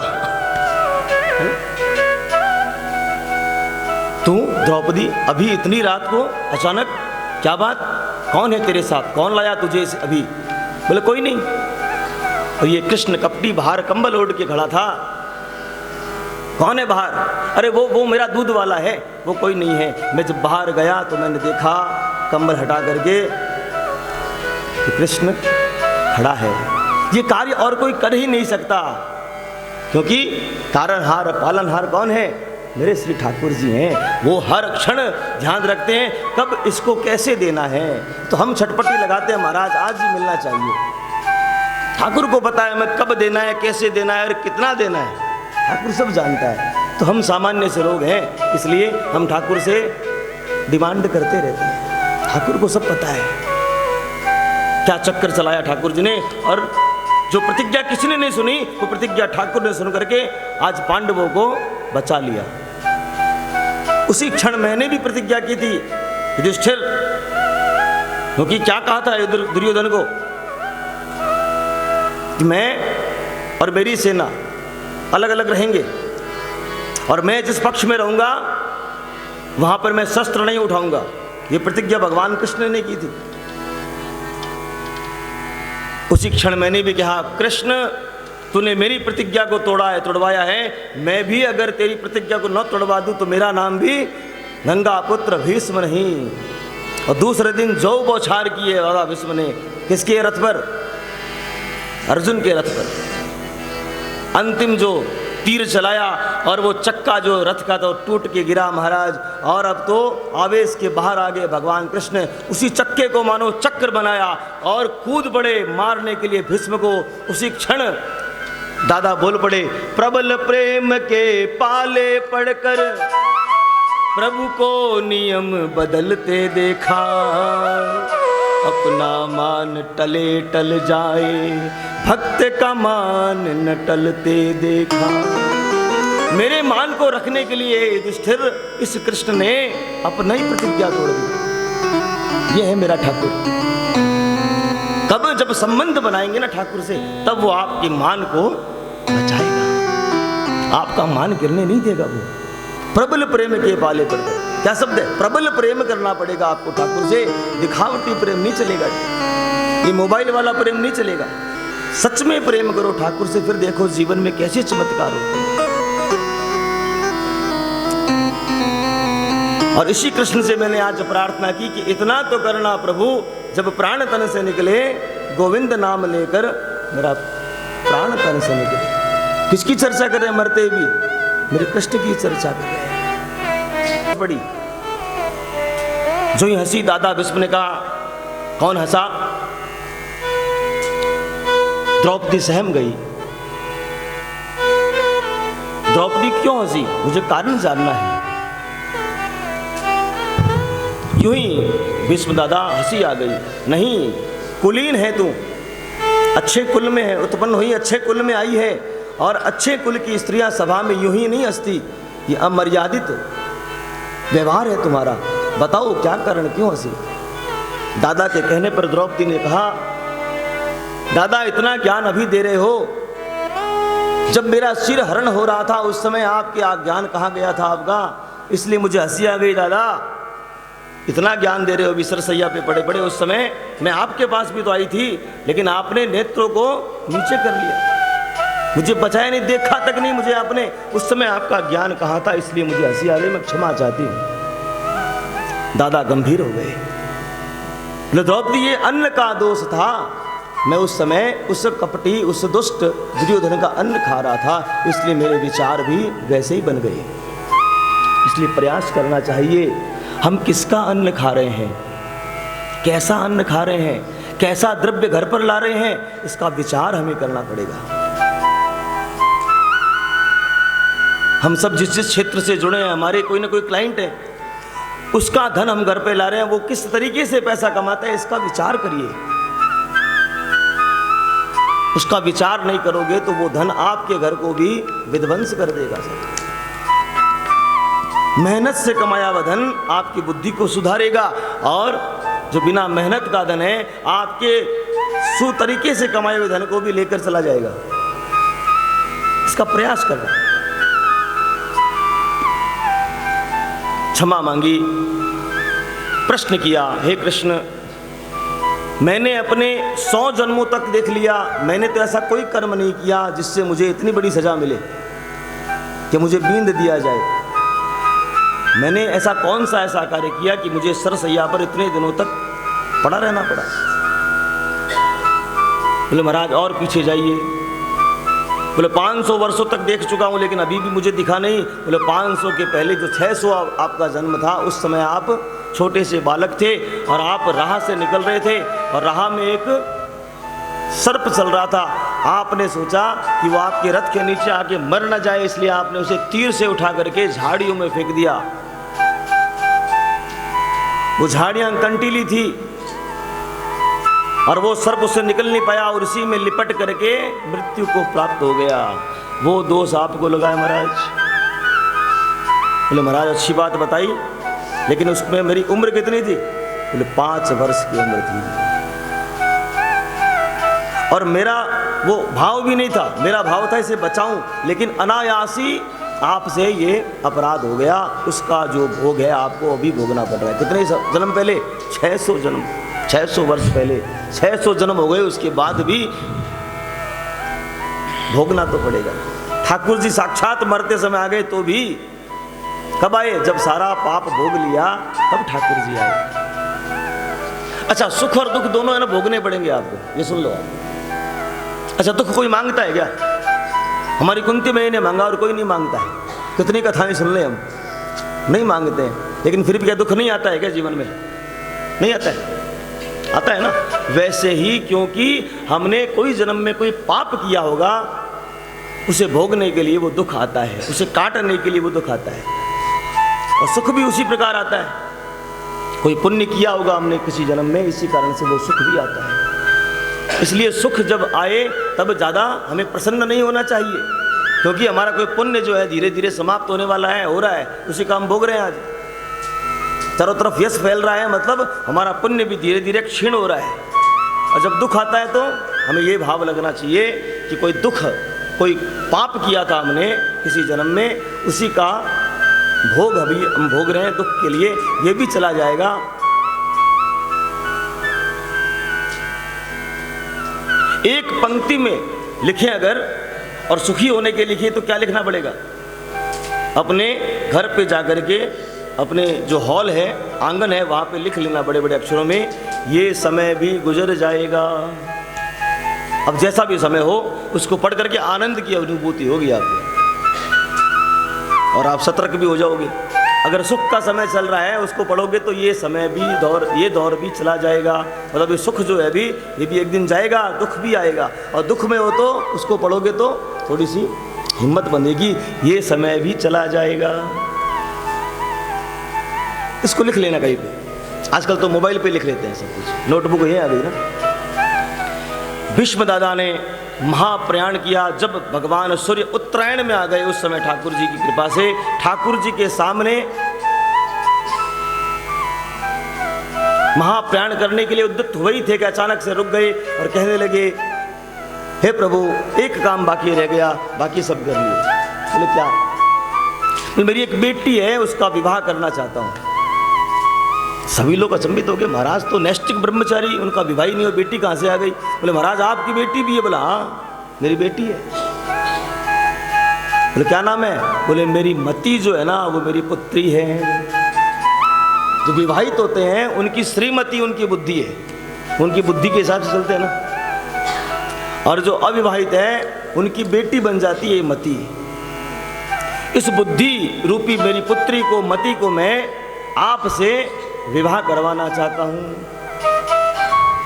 तू द्रौपदी अभी इतनी रात को अचानक, क्या बात, कौन है तेरे साथ, कौन लाया तुझे अभी? बोले कोई नहीं। और ये कृष्ण कपटी बाहर कंबल ओढ़ के खड़ा था। कौन है बाहर? अरे वो मेरा दूध वाला है, वो कोई नहीं है। मैं जब बाहर गया तो मैंने देखा कंबल हटा करके कृष्ण खड़ा है। ये कार्य और कोई कर ही नहीं सकता, क्योंकि तारणहार पालनहार कौन है? मेरे श्री ठाकुर जी हैं। वो हर क्षण ध्यान रखते हैं कब इसको कैसे देना है। तो हम छटपटी लगाते हैं महाराज आज ही मिलना चाहिए। ठाकुर को पता है मैं कब देना है, कैसे देना है और कितना देना है, ठाकुर सब जानता है। तो हम सामान्य से लोग हैं, इसलिए हम ठाकुर से डिमांड करते रहते हैं। ठाकुर को सब पता है क्या चक्कर चलाया ठाकुर जी ने, और जो प्रतिज्ञा किसी ने नहीं सुनी वो प्रतिज्ञा ठाकुर ने सुन करके आज पांडवों को बचा लिया। उसी क्षण मैंने भी प्रतिज्ञा की थी युधिष्ठिर, क्योंकि क्या कहा था दुर्योधन को कि मैं और मेरी सेना अलग अलग रहेंगे, और मैं जिस पक्ष में रहूंगा वहां पर मैं शस्त्र नहीं उठाऊंगा। ये प्रतिज्ञा भगवान कृष्ण ने की थी। उसी क्षण मैंने भी कहा, कृष्ण तूने मेरी प्रतिज्ञा को तोड़ा है, तोड़वाया है, मैं भी अगर तेरी प्रतिज्ञा को न तोड़वा दूं तो मेरा नाम भी गंगा पुत्र भीष्म नहीं। और दूसरे दिन जो बौछार किए बाबा भीष्म ने, किसके रथ पर? अर्जुन के रथ पर। अंतिम जो तीर चलाया और वो चक्का जो रथ का था टूट के गिरा महाराज। और अब तो आवेश के बाहर आ गए भगवान कृष्ण, उसी चक्के को मानो चक्र बनाया और कूद पड़े मारने के लिए भीष्म को। उसी क्षण दादा बोल पड़े, प्रबल प्रेम के पाले पड़कर प्रभु को नियम बदलते देखा, अपना मान टले टल जाए, भक्त का मान न टलते देखा। मेरे मान को रखने के लिए युधिष्ठिर इस कृष्ण ने अपना ही प्रतिज्ञा तोड़ दी। ये है मेरा ठाकुर। कब जब संबंध बनाएंगे ना ठाकुर से, तब वो आपके मान को बचाएगा, आपका मान गिरने नहीं देगा। वो प्रबल प्रेम के पाले पड़कर, क्या शब्द है, प्रबल प्रेम करना पड़ेगा आपको ठाकुर से। दिखावटी प्रेम नहीं चलेगा, ये मोबाइल वाला प्रेम नहीं चलेगा। सच में प्रेम करो ठाकुर से, फिर देखो जीवन में कैसे चमत्कार होते हैं। और इसी कृष्ण से मैंने आज प्रार्थना की कि इतना तो करना प्रभु, जब प्राण तन से निकले गोविंद नाम लेकर, मेरा प्राण तन से निकले। किसकी चर्चा कर रहे हैं मरते भी, मेरे कृष्ण की चर्चा कर रहे हैं। बड़ी जो ही हंसी दादा भीष्म ने कहा, कौन हंसा? द्रौपदी सहम गई। द्रौपदी क्यों हंसी, मुझे कारण जानना है। यूं ही भीष्म दादा हंसी आ गई। नहीं, कुलीन है तू, अच्छे कुल में है, उत्पन्न हुई अच्छे कुल में आई है, और अच्छे कुल की स्त्रियां सभा में यूं ही नहीं हंसती। ये अमर्यादित व्यवहार है तुम्हारा, बताओ क्या कारण, क्यों हंसी? दादा के कहने पर द्रौपदी ने कहा, दादा इतना ज्ञान अभी दे रहे हो, जब मेरा सिर हरण हो रहा था उस समय आपके ज्ञान कहाँ गया था आपका, इसलिए मुझे हंसी आ गई। दादा इतना ज्ञान दे रहे हो, बिस्तर सैया पे पड़े पड़े, उस समय मैं आपके पास भी तो आई थी, लेकिन आपने नेत्रों को नीचे कर लिया, मुझे बचाया नहीं, देखा तक नहीं मुझे आपने। उस समय आपका ज्ञान कहाँ था, इसलिए मुझे हंसी आ गई, मैं क्षमा चाहती हूँ। दादा गंभीर हो गए। द्रौपदी ये अन्न का दोष था, मैं उस समय उस कपटी उस दुष्ट दुर्योधन का अन्न खा रहा था, इसलिए मेरे विचार भी वैसे ही बन गए। इसलिए प्रयास करना चाहिए, हम किसका अन्न खा रहे हैं, कैसा अन्न खा रहे हैं, कैसा द्रव्य घर पर ला रहे हैं, इसका विचार हमें करना पड़ेगा। हम सब जिस जिस क्षेत्र से जुड़े हैं, हमारे कोई ना कोई क्लाइंट है, उसका धन हम घर पे ला रहे हैं, वो किस तरीके से पैसा कमाता है, इसका विचार करिए। उसका विचार नहीं करोगे तो वो धन आपके घर को भी विध्वंस कर देगा। मेहनत से कमाया हुआ धन आपकी बुद्धि को सुधारेगा, और जो बिना मेहनत का धन है, आपके सुतरीके से कमाए हुए धन को भी लेकर चला जाएगा। इसका प्रयास करना। क्षमा मांगी, प्रश्न किया, हे कृष्ण, मैंने अपने 100 जन्मों तक देख लिया, मैंने तो ऐसा कोई कर्म नहीं किया जिससे मुझे इतनी बड़ी सजा मिले कि मुझे बींद दिया जाए। मैंने ऐसा कौन सा ऐसा कार्य किया कि मुझे सरसैया पर इतने दिनों तक पड़ा रहना पड़ा? बोले महाराज और पीछे जाइए। बोले 500 वर्षों तक देख चुका हूँ, लेकिन अभी भी मुझे दिखा नहीं। बोले 500 के पहले जो 600 आपका जन्म था, उस समय आप छोटे से बालक थे और आप राह से निकल रहे थे, और राह में एक सर्प चल रहा था। आपने सोचा कि वो आपके रथ के नीचे आके मर न जाए, इसलिए आपने उसे तीर से उठा करके झाड़ियों में फेंक दिया। वो झाड़ियां कंटीली थी और वो सर्प उससे निकल नहीं पाया और उसी में लिपट करके मृत्यु को प्राप्त हो गया। वो दोष आपको लगा है महाराज। बोले महाराज अच्छी बात बताई, लेकिन उसमें मेरी उम्र कितनी थी? बोले 5 वर्ष की उम्र थी, और मेरा वो भाव भी नहीं था, मेरा भाव था इसे बचाऊं, लेकिन अनायासी आपसे ये अपराध हो गया। उसका जो भोग है आपको अभी भोगना पड़ रहा है। कितने जन्म पहले? 600 जन्म, 600 वर्ष पहले 600 जन्म हो गए, उसके बाद भी भोगना तो पड़ेगा। ठाकुर जी साक्षात मरते समय आ गए तो भी कब आए? जब सारा पाप भोग लिया तब ठाकुर जी आए। अच्छा, सुख और दुख दोनों है ना, भोगने पड़ेंगे आपको, ये सुन लो आप। अच्छा, दुख कोई मांगता है क्या? हमारी कुंती मैया ने मांगा और कोई नहीं मांगता है। कितनी कथाएं सुन लें हम, नहीं मांगते हैं, लेकिन फिर भी क्या दुख नहीं आता है क्या जीवन में? नहीं आता है, आता है ना। वैसे ही क्योंकि हमने कोई जन्म में कोई पाप किया होगा, उसे भोगने के लिए वो दुख आता है, उसे काटने के लिए वो दुख आता है, और सुख भी उसी प्रकार आता है। कोई पुण्य किया होगा हमने किसी जन्म में, इसी कारण से वो सुख भी आता है। इसलिए सुख जब आए तब ज़्यादा हमें प्रसन्न नहीं होना चाहिए, क्योंकि हमारा कोई पुण्य जो है धीरे धीरे समाप्त होने वाला है, हो रहा है, उसी का हम भोग रहे हैं। आज चारों तरफ यश फैल रहा है, मतलब हमारा पुण्य भी धीरे धीरे क्षीण हो रहा है। और जब दुख आता है तो हमें ये भाव लगना चाहिए कि कोई दुख, कोई पाप किया था हमने किसी जन्म में, उसी का भोग अभी हम भोग रहे हैं दुख के लिए, ये भी चला जाएगा। एक पंक्ति में लिखे अगर और सुखी होने के लिखे तो क्या लिखना पड़ेगा? अपने घर पे जाकर के अपने जो हॉल है, आंगन है, वहाँ पे लिख लेना बड़े बड़े अक्षरों में, ये समय भी गुजर जाएगा। अब जैसा भी समय हो उसको पढ़ करके आनंद की अनुभूति होगी आपको, और आप सतर्क भी हो जाओगे। अगर सुख का समय चल रहा है उसको पढ़ोगे तो ये समय भी ये दौर भी चला जाएगा, मतलब ये सुख जो है अभी ये भी एक दिन जाएगा, दुख भी आएगा। और दुख में हो तो उसको पढ़ोगे तो थोड़ी सी हिम्मत बनेगी, ये समय भी चला जाएगा। इसको लिख लेना कहीं पे, आजकल तो मोबाइल पे लिख लेते हैं सब कुछ, नोटबुक ये आ गई ना। भीष्म दादा ने महाप्रयाण किया, जब भगवान सूर्य उत्तरायण में आ गए उस समय ठाकुर जी की कृपा से ठाकुर जी के सामने महाप्रयाण करने के लिए उद्युक्त हुए ही थे कि अचानक से रुक गए और कहने लगे, हे प्रभु एक काम बाकी रह गया, बाकी सब कर लिए। बोले क्या? तो मेरी एक बेटी है, उसका विवाह करना चाहता हूँ। सभी लोग अचंभित हो गए, महाराज तो नैष्ठिक ब्रह्मचारी, उनका विवाह ही नहीं हो, बेटी कहाँ से आ गई? बोले महाराज आपकी बेटी भी है? बोला हाँ मेरी बेटी है। बोले क्या नाम है? बोले मेरी मति जो है ना वो मेरी पुत्री है। जो विवाहित होते हैं उनकी श्रीमती उनकी बुद्धि है, उनकी बुद्धि के हिसाब से चलते हैं ना, और जो अविवाहित है उनकी बेटी बन जाती है मति। इस बुद्धि रूपी मेरी पुत्री को, मति को मैं आपसे विवाह करवाना चाहता हूँ।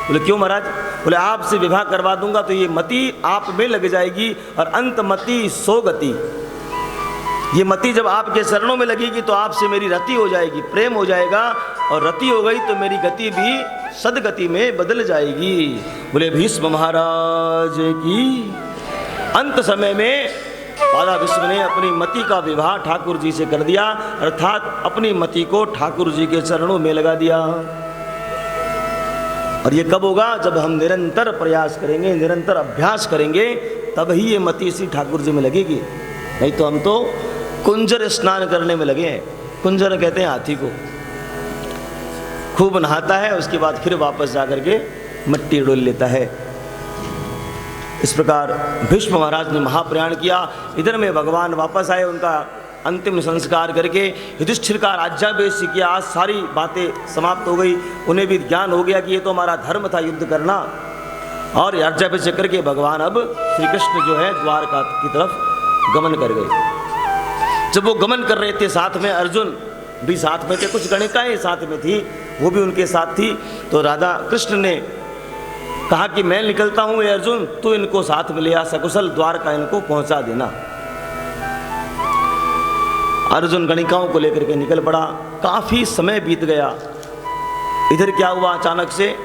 बोले क्यों महाराज? बोले आपसे विवाह करवा दूंगा तो ये मति आप में लग जाएगी, और अंत मति सो गति। ये मति जब आपके चरणों में लगेगी तो आपसे मेरी रति हो जाएगी, प्रेम हो जाएगा, और रति हो गई तो मेरी गति भी सदगति में बदल जाएगी। बोले भीष्म महाराज की। अंत समय में राजा विश्व ने अपनी मति का विवाह ठाकुर जी से कर दिया, अर्थात अपनी मति को ठाकुर जी के चरणों में लगा दिया। और ये कब होगा? जब हम निरंतर प्रयास करेंगे, निरंतर अभ्यास करेंगे, तब ही ये मति इसी ठाकुर जी में लगेगी। नहीं तो हम तो कुंजर स्नान करने में लगे हैं। कुंजर कहते हैं हाथी को, खूब नहाता है, उसके बाद फिर वापस जाकर के मिट्टी डोल लेता है। इस प्रकार भीष्म महाराज ने महाप्रयाण किया। इधर में भगवान वापस आए, उनका अंतिम संस्कार करके युधिष्ठिर का राज्याभिषेक किया। आज सारी बातें समाप्त हो गई, उन्हें भी ज्ञान हो गया कि ये तो हमारा धर्म था युद्ध करना। और राज्याभिषेक करके भगवान अब श्री कृष्ण जो है द्वारका की तरफ गमन कर गए। जब वो गमन कर रहे थे, साथ में अर्जुन भी साथ में थे, कुछ गणिकाएं साथ में थी, वो भी उनके साथ थी। तो राधा कृष्ण ने कहा कि मैं निकलता हूं, ये अर्जुन तू इनको साथ में ले आ, सकुशल द्वारका इनको पहुंचा देना। अर्जुन गणिकाओं को लेकर के निकल पड़ा। काफी समय बीत गया। इधर क्या हुआ? अचानक से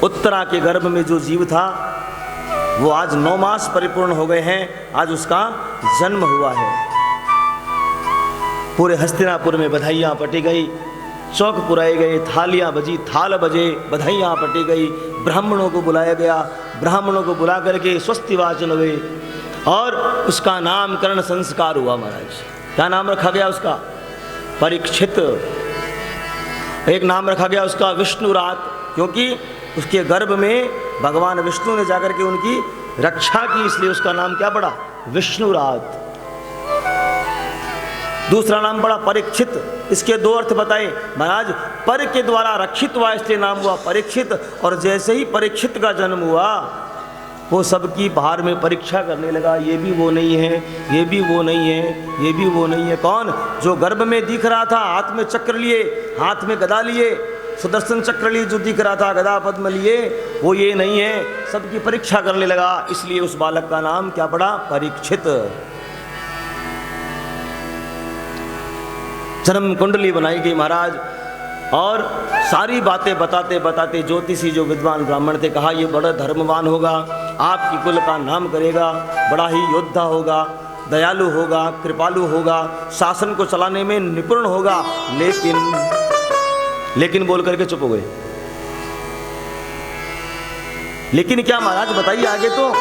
उत्तरा के गर्भ में जो जीव था वो आज 9 मास परिपूर्ण हो गए हैं, आज उसका जन्म हुआ है। पूरे हस्तिनापुर में बधाइयाँ पटी गई, चौक पुराए गए, थालियाँ बजी, थाल बजे, बधाइयाँ पटी गई, ब्राह्मणों को बुलाया गया, ब्राह्मणों को बुला करके स्वस्ति वाचन हुए और उसका नामकरण संस्कार हुआ। महाराज क्या नाम रखा गया उसका? परीक्षित। एक नाम रखा गया उसका विष्णुरात, क्योंकि उसके गर्भ में भगवान विष्णु ने जाकर के उनकी रक्षा की, इसलिए उसका नाम क्या पड़ा? विष्णुरात। दूसरा नाम पड़ा परीक्षित। इसके 2 अर्थ बताए महाराज। पर के द्वारा रक्षित हुआ इसलिए नाम हुआ परीक्षित, और जैसे ही परीक्षित का जन्म हुआ वो सबकी बाहर में परीक्षा करने लगा। ये भी वो नहीं है, ये भी वो नहीं है, ये भी वो नहीं है। कौन? जो गर्भ में दिख रहा था, हाथ में चक्र लिए, हाथ में गदा लिए, सुदर्शन चक्र लिए, जो दिख रहा था गदा पद्म लिए, वो ये नहीं है। सबकी परीक्षा करने लगा। इसलिए उस बालक का नाम क्या पड़ा? परीक्षित। जन्म कुंडली बनाई गई महाराज, और सारी बातें बताते बताते ज्योतिषी जो विद्वान ब्राह्मण थे, कहा ये बड़ा धर्मवान होगा, आपकी कुल का नाम करेगा, बड़ा ही योद्धा होगा, दयालु होगा, कृपालु होगा, शासन को चलाने में निपुण होगा। लेकिन बोल करके चुप हो गए। लेकिन क्या महाराज बताइए आगे, तो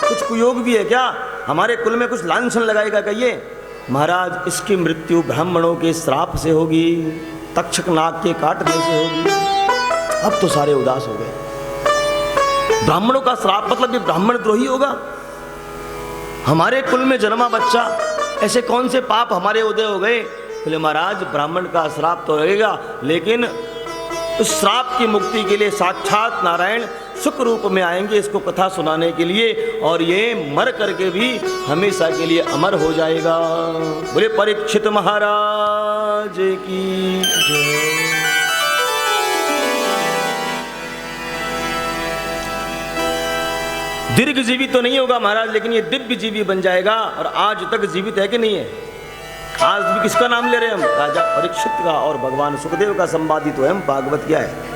कुछ कुयोग भी है क्या? हमारे कुल में कुछ लांछन लगाएगा कहिए? महाराज इसकी मृत्यु ब्राह्मणों के श्राप से होगी, तक्षक नाग के काटने से होगी। अब तो सारे उदास हो गए। ब्राह्मणों का श्राप मतलब ये ब्राह्मण द्रोही होगा? हमारे कुल में जन्मा बच्चा, ऐसे कौन से पाप हमारे उदय हो गए? बोले महाराज ब्राह्मण का श्राप तो रहेगा, लेकिन उस श्राप की मुक्ति के लिए साक्षात नारायण सुख रूप में आएंगे इसको कथा सुनाने के लिए, और ये मर करके भी हमेशा के लिए अमर हो जाएगा। बोले परीक्षित महाराज की जय। दीर्घ जीवी तो नहीं होगा महाराज, लेकिन ये दिव्य जीवी बन जाएगा। और आज तक जीवित है कि नहीं है? आज भी किसका नाम ले रहे हैं हम? राजा परीक्षित का और भगवान सुखदेव का संवादित तो है। भागवत क्या है?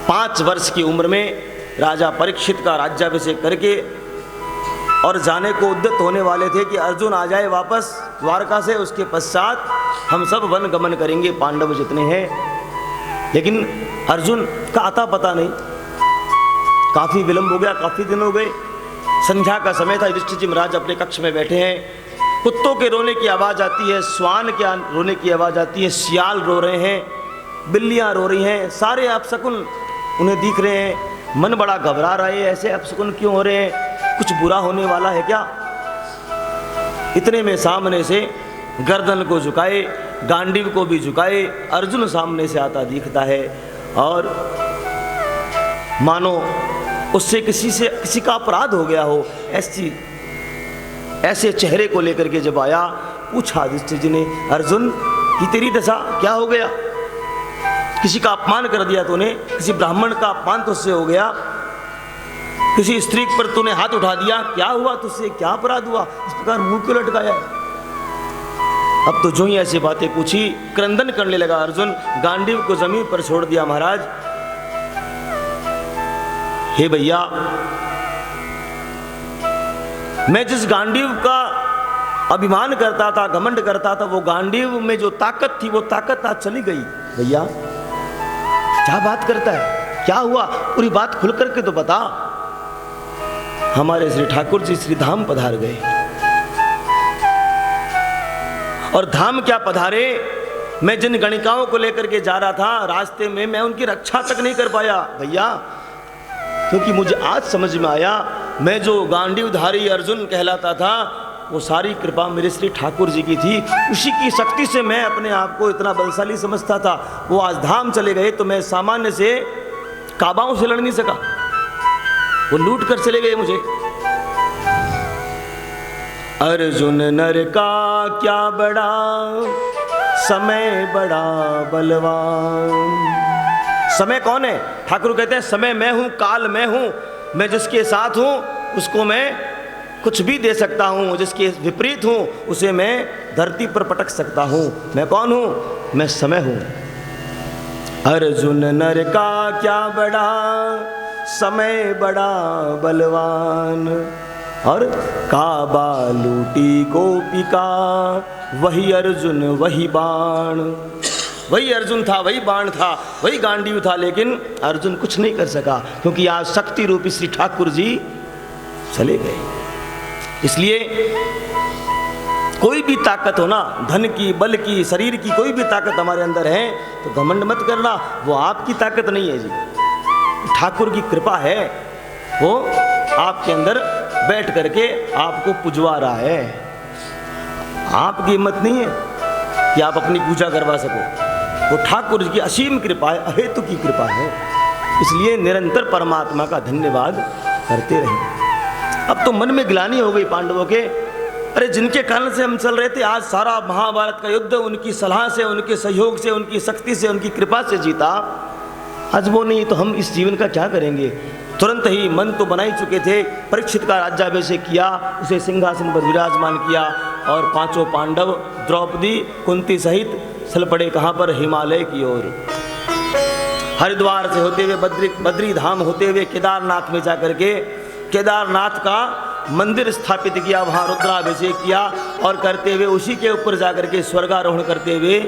5 वर्ष की उम्र में राजा परीक्षित का राज्याभिषेक करके और जाने को उद्यत होने वाले थे कि अर्जुन आ जाए वापस द्वारका से, उसके पश्चात हम सब वन गमन करेंगे, पांडव जितने हैं। लेकिन अर्जुन का आता पता नहीं। काफी विलंब हो गया, काफी दिन हो गए। संध्या का समय था। युधिष्ठिर जी महाराज अपने कक्ष में बैठे हैं। कुत्तों के रोने की आवाज आती है, श्वान के रोने की आवाज आती है, सियाल रो रहे हैं, बिल्लियां रो रही हैं, सारे अपशकुन उन्हें दिख रहे हैं। मन बड़ा घबरा रहा है, ऐसे अपशकुन क्यों हो रहे हैं? कुछ बुरा होने वाला है क्या? इतने में सामने से गर्दन को झुकाए, गांडीव को भी झुकाए, अर्जुन सामने से आता दिखता है, और मानो उससे किसी का अपराध हो गया हो, ऐसे चेहरे को लेकर के जब आया, पूछा युधिष्ठिर जी ने, अर्जुन की तेरी दशा क्या हो गया? किसी का अपमान कर दिया तूने, किसी ब्राह्मण का अपमान तुझसे हो गया, किसी स्त्री पर तूने हाथ उठा दिया, क्या हुआ तुझसे? क्या अपराध हुआ? इस प्रकार मुंह क्यों लटकाया? अब तो जो ही ऐसी बातें पूछी, क्रंदन करने लगा अर्जुन, गांडीव को जमीन पर छोड़ दिया। महाराज हे भैया, मैं जिस गांडीव का अभिमान करता था, घमंड करता था, वो गांडीव में जो ताकत थी, वो ताकत आज चली गई। भैया क्या बात करता है? क्या हुआ? पूरी बात खुल करके तो बता। हमारे श्री ठाकुर जी श्री धाम पधार गए, और धाम क्या पधारे, मैं जिन गणिकाओं को लेकर के जा रहा था, रास्ते में मैं उनकी रक्षा तक नहीं कर पाया भैया, क्योंकि मुझे आज समझ में आया, मैं जो गांडीवधारी अर्जुन कहलाता था, वो सारी कृपा मेरे श्री ठाकुर जी की थी। उसी की शक्ति से मैं अपने आप को इतना बलशाली समझता था। वो आज धाम चले गए तो मैं सामान्य से काबाओं से लड़ नहीं सका, वो लूट कर चले गए मुझे। अर्जुन नर का क्या बड़ा, समय बड़ा बलवान। समय कौन है? ठाकुर कहते हैं समय मैं हूं, काल मैं हूं। मैं जिसके साथ हूं उसको मैं कुछ भी दे सकता हूं, जिसके विपरीत हूं उसे मैं धरती पर पटक सकता हूं। मैं कौन हूं? मैं समय हूं। अर्जुन नर का क्या बड़ा, समय बड़ा बलवान। और काबा लूटी गोपिका, वही अर्जुन वही बाण। वही अर्जुन था, वही बाण था, वही गांडीव था, लेकिन अर्जुन कुछ नहीं कर सका, क्योंकि आज शक्ति रूपी श्री ठाकुर जी चले गए। इसलिए कोई भी ताकत हो ना, धन की, बल की, शरीर की, कोई भी ताकत हमारे अंदर है तो घमंड मत करना, वो आपकी ताकत नहीं है जी, ठाकुर की कृपा है। वो आपके अंदर बैठ करके आपको पुजवा रहा है। आपकी हिम्मत नहीं है कि आप अपनी पूजा करवा सको। वो ठाकुर जी की असीम कृपा है, अहेतु की कृपा है। इसलिए निरंतर परमात्मा का धन्यवाद करते रहे। अब तो मन में ग्लानि हो गई पांडवों के, अरे जिनके कारण से हम चल रहे थे, आज सारा महाभारत का युद्ध उनकी सलाह से, उनके सहयोग से, उनकी शक्ति से, उनकी कृपा से जीता, आज वो नहीं तो हम इस जीवन का क्या करेंगे। तुरंत ही मन तो बना ही चुके थे, परीक्षित का राज्याभिषेक किया, उसे सिंहासन पर विराजमान किया और पांचों पांडव द्रौपदी कुंती सहित चल पड़े कहाँ पर, हिमालय की ओर। हरिद्वार से होते हुए बद्री धाम होते हुए केदारनाथ में जाकर के केदारनाथ का मंदिर स्थापित किया, वहाँ रुद्राभिषेक किया और करते हुए उसी के ऊपर जाकर के स्वर्गारोहण करते हुए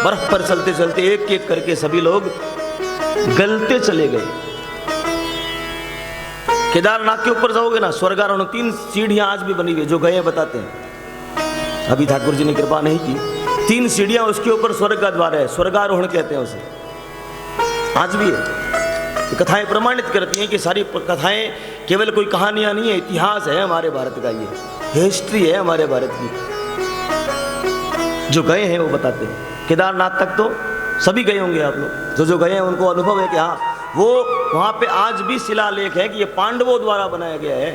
बर्फ पर चलते चलते एक एक करके सभी लोग गलते चले गए। केदारनाथ के ऊपर जाओगे ना, स्वर्गारोहण 3 सीढ़ियां आज भी बनी हुई, जो गए बताते हैं, अभी ठाकुर जी ने कृपा नहीं की। 3 सीढ़ियां, उसके ऊपर स्वर्ग का द्वार है, स्वर्गारोहण कहते हैं उसे, आज भी है। कथाएं प्रमाणित करती हैं कि सारी कथाएं केवल कोई कहानियां नहीं है, इतिहास है हमारे भारत का, ये हिस्ट्री है हमारे भारत की। जो गए हैं वो बताते हैं। केदारनाथ तक तो सभी गए होंगे आप लोग, जो गए हैं उनको अनुभव है कि हाँ वो वहाँ पे आज भी शिलालेख है कि ये पांडवों द्वारा बनाया गया है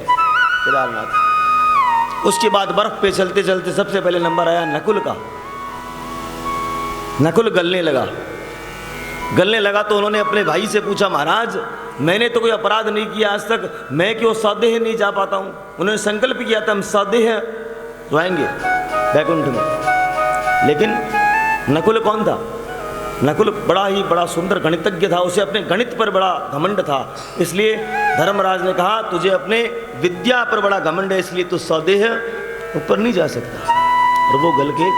केदारनाथ। उसके बाद बर्फ पे चलते चलते सबसे पहले नंबर आया नकुल का। नकुल गलने लगा तो उन्होंने अपने भाई से पूछा, महाराज मैंने तो कोई अपराध नहीं किया आज तक, मैं क्यों सदेह नहीं जा पाता हूँ। उन्होंने संकल्प किया था हम सदेह जाएंगे वैकुंठ में। लेकिन नकुल कौन था? नकुल बड़ा सुंदर गणितज्ञ था, उसे अपने गणित पर बड़ा घमंड था। इसलिए धर्मराज ने कहा तुझे अपने विद्या पर बड़ा घमंड है, इसलिए तू सदेह ऊपर नहीं जा सकता। और वो गल के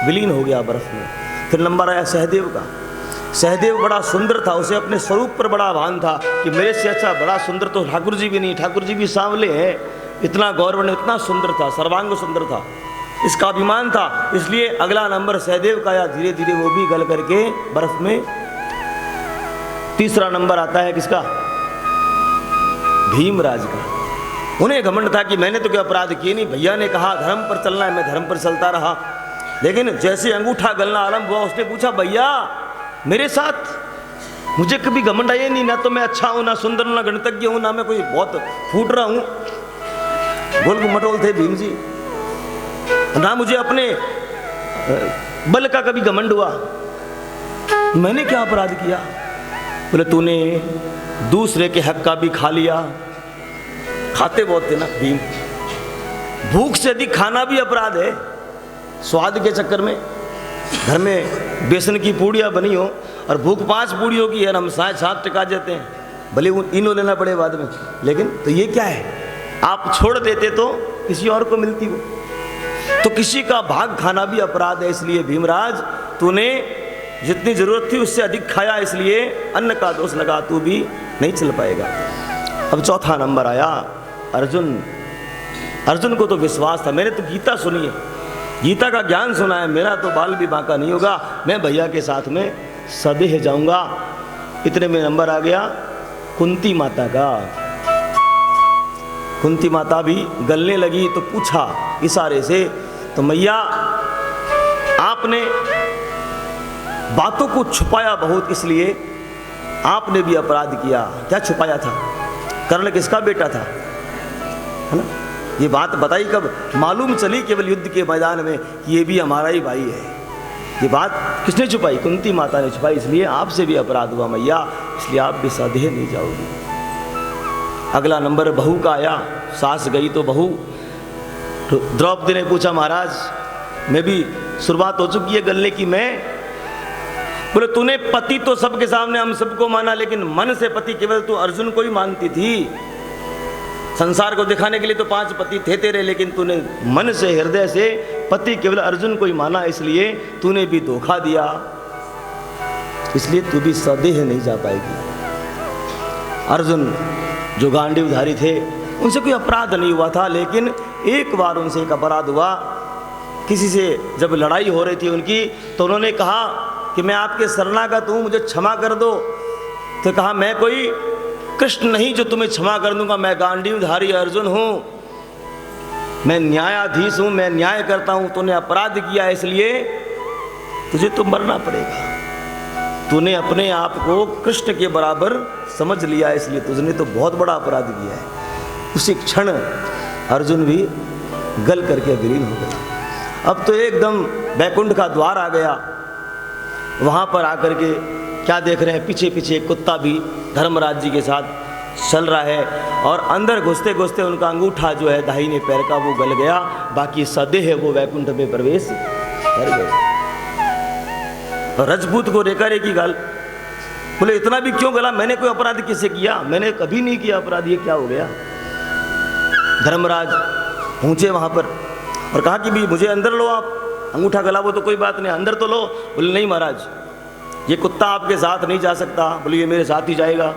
विलीन हो गया बर्फ में। फिर नंबर आया सहदेव का। सहदेव बड़ा सुंदर था, उसे अपने स्वरूप पर बड़ा भान था कि मेरे से अच्छा बड़ा सुंदर तो ठाकुर जी भी नहीं, ठाकुर जी भी सांवले हैं। इतना गौरव, इतना सुंदर था, सर्वांग सुंदर था, इसका अभिमान था। इसलिए अगला नंबर सहदेव का आया। धीरे धीरे वो भी गल करके बर्फ में। तीसरा नंबर आता है किसका? भीमराज का। उन्हें घमंड था कि मैंने तो कोई अपराध किए नहीं, भैया ने कहा धर्म पर चलना है, मैं धर्म पर चलता रहा। लेकिन जैसे अंगूठा गलना आरंभ हुआ, उसने पूछा भैया मेरे साथ मुझे कभी घमंड आया नहीं, ना तो मैं अच्छा हूं, ना सुंदर हूं, ना गणितज्ञ हूं, ना मैं कोई बहुत फूट रहा हूं। गोल मटोल थे भीम जी। ना मुझे अपने बल का कभी घमंड हुआ। मैंने क्या अपराध किया? बोले तूने दूसरे के हक का भी खा लिया। खाते बहुत थे ना भीम, भूख से अधिक खाना भी अपराध है। स्वाद के चक्कर में घर में बेसन की पूड़ियाँ बनी हो और भूख 5 पूड़ियों की है, हम 7 टिका जाते हैं, भले इन्हों लेना पड़े बाद में। लेकिन तो ये क्या है, आप छोड़ देते तो किसी और को मिलती वो। तो किसी का भाग खाना भी अपराध है। इसलिए भीमराज तूने जितनी जरूरत थी उससे अधिक खाया, इसलिए अन्न का दोष लगा, तू भी नहीं चल पाएगा। अब चौथा नंबर आया अर्जुन। अर्जुन को तो विश्वास था, मैंने तो गीता सुनी है, गीता का ज्ञान सुना है, मेरा तो बाल भी बांका नहीं होगा, मैं भैया के साथ में सदेह जाऊंगा। इतने में नंबर आ गया कुंती माता का। कुंती माता भी गलने लगी तो पूछा इशारे से, तो मैया आपने बातों को छुपाया बहुत, इसलिए आपने भी अपराध किया। क्या छुपाया था? कर्ण किसका बेटा था, है ना? ये बात बताई कब? मालूम चली केवल युद्ध के मैदान में कि ये भी हमारा ही भाई है। ये बात किसने छुपाई? कुंती माता ने छुपाई। इसलिए आपसे भी अपराध हुआ मैया, इसलिए आप भी सदेह नहीं जाओगी। अगला नंबर बहू का आया। सास गई तो बहू। द्रौपदी ने पूछा महाराज मैं भी शुरुआत हो चुकी है गलने की। मैं बोले तूने पति तो सबके सामने हम सबको माना, लेकिन मन से पति केवल तू अर्जुन को ही मानती थी। संसार को दिखाने के लिए तो 5 पति थे तेरे, लेकिन तूने मन से हृदय से पति केवल अर्जुन को ही माना, इसलिए तूने भी धोखा दिया, इसलिए तू भी सदेह नहीं जा पाएगी। अर्जुन जो गांडीवधारी थे उनसे कोई अपराध नहीं हुआ था, लेकिन एक बार उनसे एक अपराध हुआ। किसी से जब लड़ाई हो रही थी उनकी, तो उन्होंने कहा कि मैं आपके शरणागत हूँ, मुझे क्षमा कर दो। तो कहा मैं कोई कृष्ण नहीं जो तुम्हें क्षमा कर दूंगा, मैं गांडीवधारी अर्जुन हूँ, मैं न्यायाधीश हूँ, मैं न्याय करता हूँ। तूने अपराध किया इसलिए तुझे तो मरना पड़ेगा। तूने अपने आप को कृष्ण के बराबर समझ लिया, इसलिए तुझने तो बहुत बड़ा अपराध किया है। उसी क्षण अर्जुन भी गल करके विलीन हो गया। अब तो एकदम बैकुंठ का द्वार आ गया। वहाँ पर आकर के क्या देख रहे हैं, पीछे पीछे एक कुत्ता भी धर्मराज जी के साथ चल रहा है और अंदर घुसते घुसते उनका अंगूठा जो है दाहिने पैर का वो गल गया, बाकी सदेह वो वैकुंठ में प्रवेश कर गए। रजपूत को रेखा रेखी गाल, बोले इतना भी क्यों गला, मैंने कोई अपराध किसे किया, मैंने कभी नहीं किया अपराध, ये क्या हो गया। धर्मराज पहुंचे वहां पर और कहा कि भी मुझे अंदर लो, आप अंगूठा गला वो तो कोई बात नहीं, अंदर तो लो। बोले नहीं महाराज, ये कुत्ता आपके साथ नहीं जा सकता। बोले ये मेरे साथ ही जाएगा।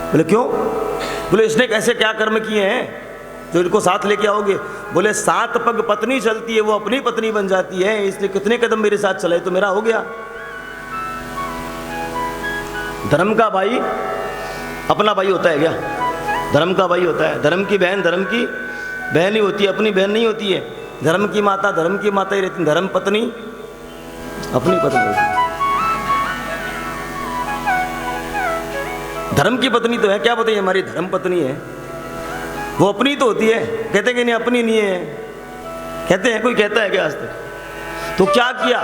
बोले क्यों? बोले इसने कैसे क्या कर्म किए हैं जो इनको साथ लेके आओगे। बोले 7 पग पत्नी चलती है, वो अपनी पत्नी बन जाती है, इसलिए कितने कदम मेरे साथ चले तो मेरा हो गया। धर्म का भाई अपना भाई होता है क्या? धर्म का भाई होता है, धर्म की बहन धर्म की बहन ही होती है, अपनी बहन नहीं होती है। धर्म की माता ही रहती है, धर्म पत्नी अपनी पत्नी होती है। धर्म की पत्नी तो है, क्या बताइए हमारी धर्म पत्नी है, वो अपनी तो होती है। कहते हैं कि नहीं अपनी नहीं है, कहते हैं, कोई कहता है क्या आज तक? तो क्या किया,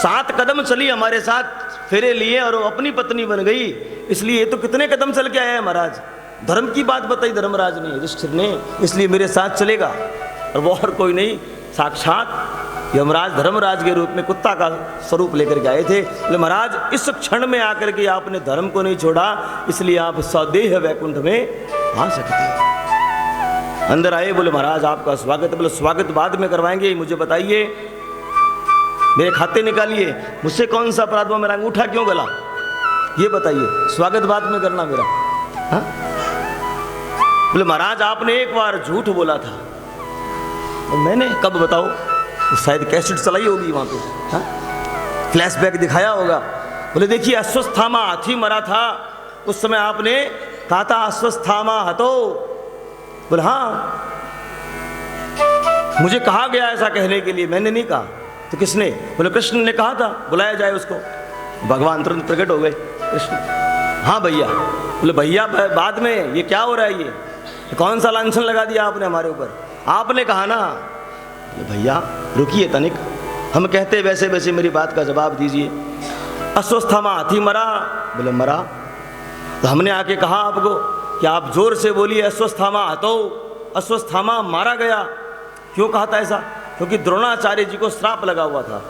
7 कदम चली हमारे साथ, फेरे लिए और वो अपनी पत्नी बन गई। इसलिए तो कितने कदम चल के आया है महाराज, धर्म की बात बताई धर्मराज ने, युधिष्ठिर ने, इसलिए मेरे साथ चलेगा। और वो और कोई नहीं, साक्षात यमराज धर्मराज के रूप में कुत्ता का स्वरूप लेकर के आए थे। बोले महाराज इस क्षण में आकर के आपने धर्म को नहीं छोड़ा, इसलिए आप सदेह वैकुंठ में आ सकते हैं। अंदर आए, बोले महाराज आपका स्वागत। बोले स्वागत बाद में करवाएंगे, मुझे बताइए, मेरे खाते निकालिए, मुझसे कौन सा अपराध हुआ, मेरा अंगूठा क्यों गला, ये बताइए, स्वागत बाद में करना मेरा। हाँ? बोले महाराज आपने एक बार झूठ बोला था। और मैंने कब बताओ, शायद कैसेट चलाई होगी वहाँ पे, हाँ? फ्लैशबैक दिखाया होगा। बोले देखिए अश्वस्थामा हाथी मरा था, उस समय आपने कहा था अश्वस्थामा हतो। बोले हाँ मुझे कहा गया ऐसा कहने के लिए, मैंने नहीं कहा। तो किसने? बोले कृष्ण ने कहा था बुलाया जाए उसको। भगवान तुरंत प्रकट हो गए, कृष्ण हाँ भैया। बोले भैया बाद में ये क्या हो रहा है, ये कौन सा लांछन लगा दिया आपने हमारे ऊपर, आपने कहा ना। भैया रुकिए तनिक, हम कहते वैसे वैसे मेरी बात का जवाब दीजिए। अश्वस्थामा हाथी मरा। बोले मरा। तो हमने आके कहा आपको कि आप जोर से बोलिए अश्वस्थामा हतो, अश्वस्थामा मारा गया। क्यों कहा था ऐसा? क्योंकि द्रोणाचार्य जी को श्राप लगा हुआ था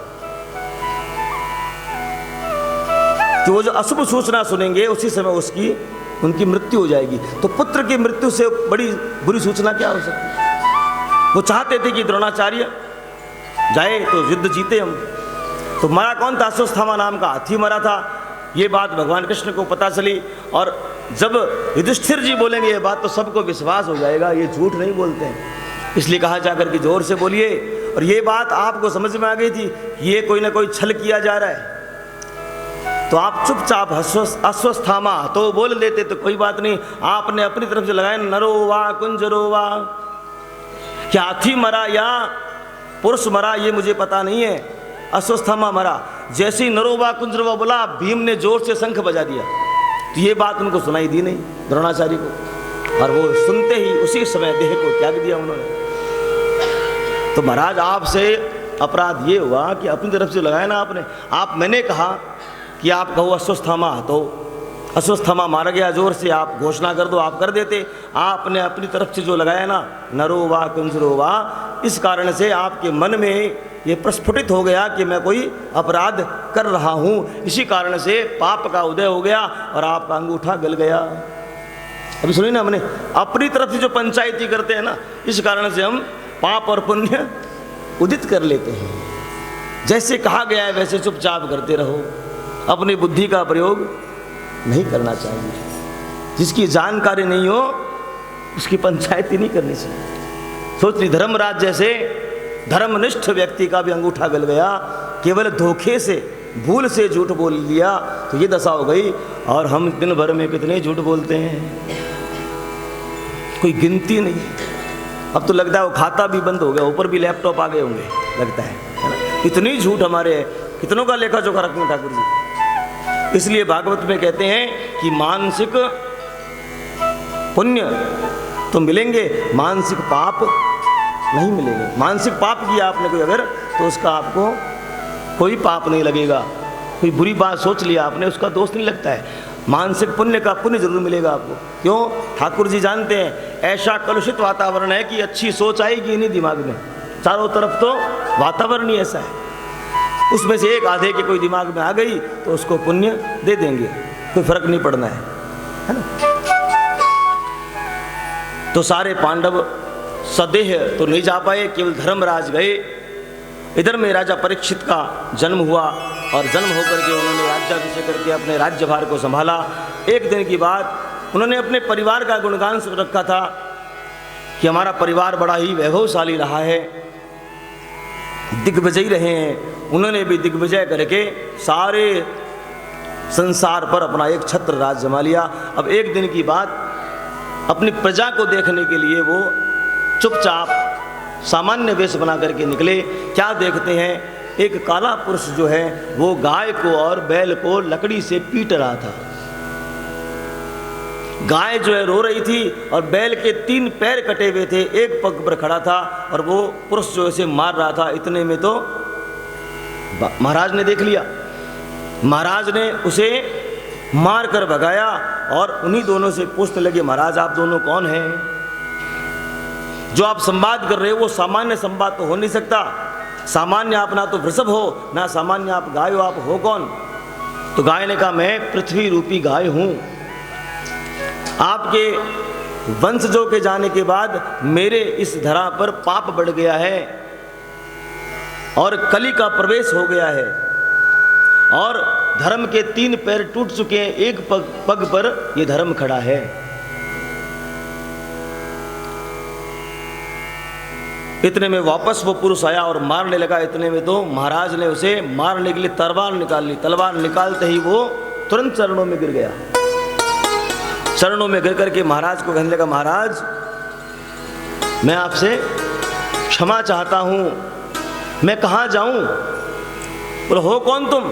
कि वो जो अशुभ सूचना सुनेंगे उसी समय उनकी मृत्यु हो जाएगी। तो पुत्र की मृत्यु से बड़ी बुरी सूचना क्या हो सकती है। वो चाहते थे कि द्रोणाचार्य जाए तो युद्ध जीते हम। तो मरा कौन था? अश्वस्थामा नाम का हाथी मरा था। ये बात भगवान कृष्ण को पता चली और जब युधिष्ठिर जी बोलेंगे ये बात तो सबको विश्वास हो जाएगा, ये झूठ नहीं बोलते हैं। इसलिए कहा जाकर कि जोर से बोलिए। और ये बात आपको समझ में आ गई थी, ये कोई ना कोई छल किया जा रहा है, तो आप चुपचाप अश्वस्थामा तो बोल देते तो कोई बात नहीं। आपने अपनी तरफ से लगाया नरो वा कुंजरो वा, क्या हाथी मरा या पुरुष मरा ये मुझे पता नहीं है, अश्वस्थामा मरा। जैसे ही नरोवा कुंजरवा बोला, भीम ने जोर से शंख बजा दिया। तो ये बात उनको सुनाई दी नहीं द्रोणाचार्य को, और वो सुनते ही उसी समय देह को त्याग दिया उन्होंने। तो महाराज आपसे अपराध ये हुआ कि अपनी तरफ से लगाया ना आपने। मैंने कहा कि आप कहो अश्वस्थामा तो अश्वस्थामा मारा गया, जोर से आप घोषणा कर दो, आप कर देते। आपने अपनी तरफ से जो लगाया ना नरो वा कुंजरो वा, इस कारण से आपके मन में ये प्रस्फुटित हो गया कि मैं कोई अपराध कर रहा हूँ। इसी कारण से पाप का उदय हो गया और आपका अंगूठा गल गया। अभी सुनिए ना, हमने अपनी तरफ से जो पंचायती करते हैं ना, इस कारण से हम पाप और पुण्य उदित कर लेते हैं। जैसे कहा गया है वैसे चुपचाप करते रहो, अपनी बुद्धि का प्रयोग नहीं करना चाहिए। जिसकी जानकारी नहीं हो उसकी पंचायती नहीं करनी चाहिए। सोच ली धर्मराज जैसे धर्मनिष्ठ व्यक्ति का भी अंगूठा गल गया, केवल धोखे से भूल से झूठ बोल लिया, तो ये दशा हो गई। और हम दिन भर में कितने झूठ बोलते हैं, कोई गिनती नहीं। अब तो लगता है वो खाता भी बंद हो गया, ऊपर भी लैपटॉप आ गए होंगे लगता है ना। इतनी झूठ हमारे है, कितनों का लेखा जोखा रखेंगे ठाकुर जी। इसलिए भागवत में कहते हैं कि मानसिक पुण्य तो मिलेंगे, मानसिक पाप नहीं मिलेंगे। मानसिक पाप किया आपने कोई अगर, तो उसका आपको कोई पाप नहीं लगेगा। कोई बुरी बात सोच लिया आपने, उसका दोष नहीं लगता है। मानसिक पुण्य का पुण्य जरूर मिलेगा आपको। क्यों? ठाकुर जी जानते हैं ऐसा कलुषित वातावरण है कि अच्छी सोच आएगी नहीं दिमाग में, चारों तरफ तो वातावरण ही ऐसा है। उसमें से एक आधे के कोई दिमाग में आ गई तो उसको पुण्य दे देंगे, कोई फर्क नहीं पड़ना है ना। तो सारे पांडव सदेह तो नहीं जा पाए, केवल धर्मराज गए। इधर में राजा परीक्षित का जन्म हुआ और जन्म होकर के उन्होंने राज्याभिषेक करके अपने राज्यभार को संभाला। एक दिन की बात, उन्होंने अपने परिवार का गुणगान सुन रखा था कि हमारा परिवार बड़ा ही वैभवशाली रहा है, दिग्विजयी रहे हैं। उन्होंने भी दिग्विजय करके सारे संसार पर अपना एक छत्र राज जमा लिया। अब एक दिन की बात, अपनी प्रजा को देखने के लिए वो चुपचाप सामान्य वेश बना करके निकले। क्या देखते हैं, एक काला पुरुष जो है वो गाय को और बैल को लकड़ी से पीट रहा था। गाय जो है रो रही थी और बैल के 3 पैर कटे हुए थे, एक पग पर खड़ा था और वो पुरुष जो इसे मार रहा था। इतने में तो महाराज ने देख लिया। महाराज ने उसे मार कर भगाया और उन्हीं दोनों से पूछने लगे, महाराज आप दोनों कौन हैं? जो आप संवाद कर रहे हो वो सामान्य संवाद तो हो नहीं सकता। सामान्य आप ना तो वृषभ हो, ना सामान्य आप गाय हो, आप हो कौन? तो गाय ने कहा, मैं पृथ्वी रूपी गाय हूं। आपके वंशजों के जाने के बाद मेरे इस धरा पर पाप बढ़ गया है और कली का प्रवेश हो गया है और धर्म के 3 पैर टूट चुके हैं, एक पग पर यह धर्म खड़ा है। इतने में वापस वो पुरुष आया और मारने लगा। इतने में तो महाराज ने उसे मारने के लिए तलवार निकाल ली। तलवार निकालते ही वो तुरंत चरणों में गिर गया। चरणों में गिर करके महाराज को कहने लगा, महाराज मैं आपसे क्षमा चाहता हूं, मैं कहां जाऊं? बोले, हो कौन तुम?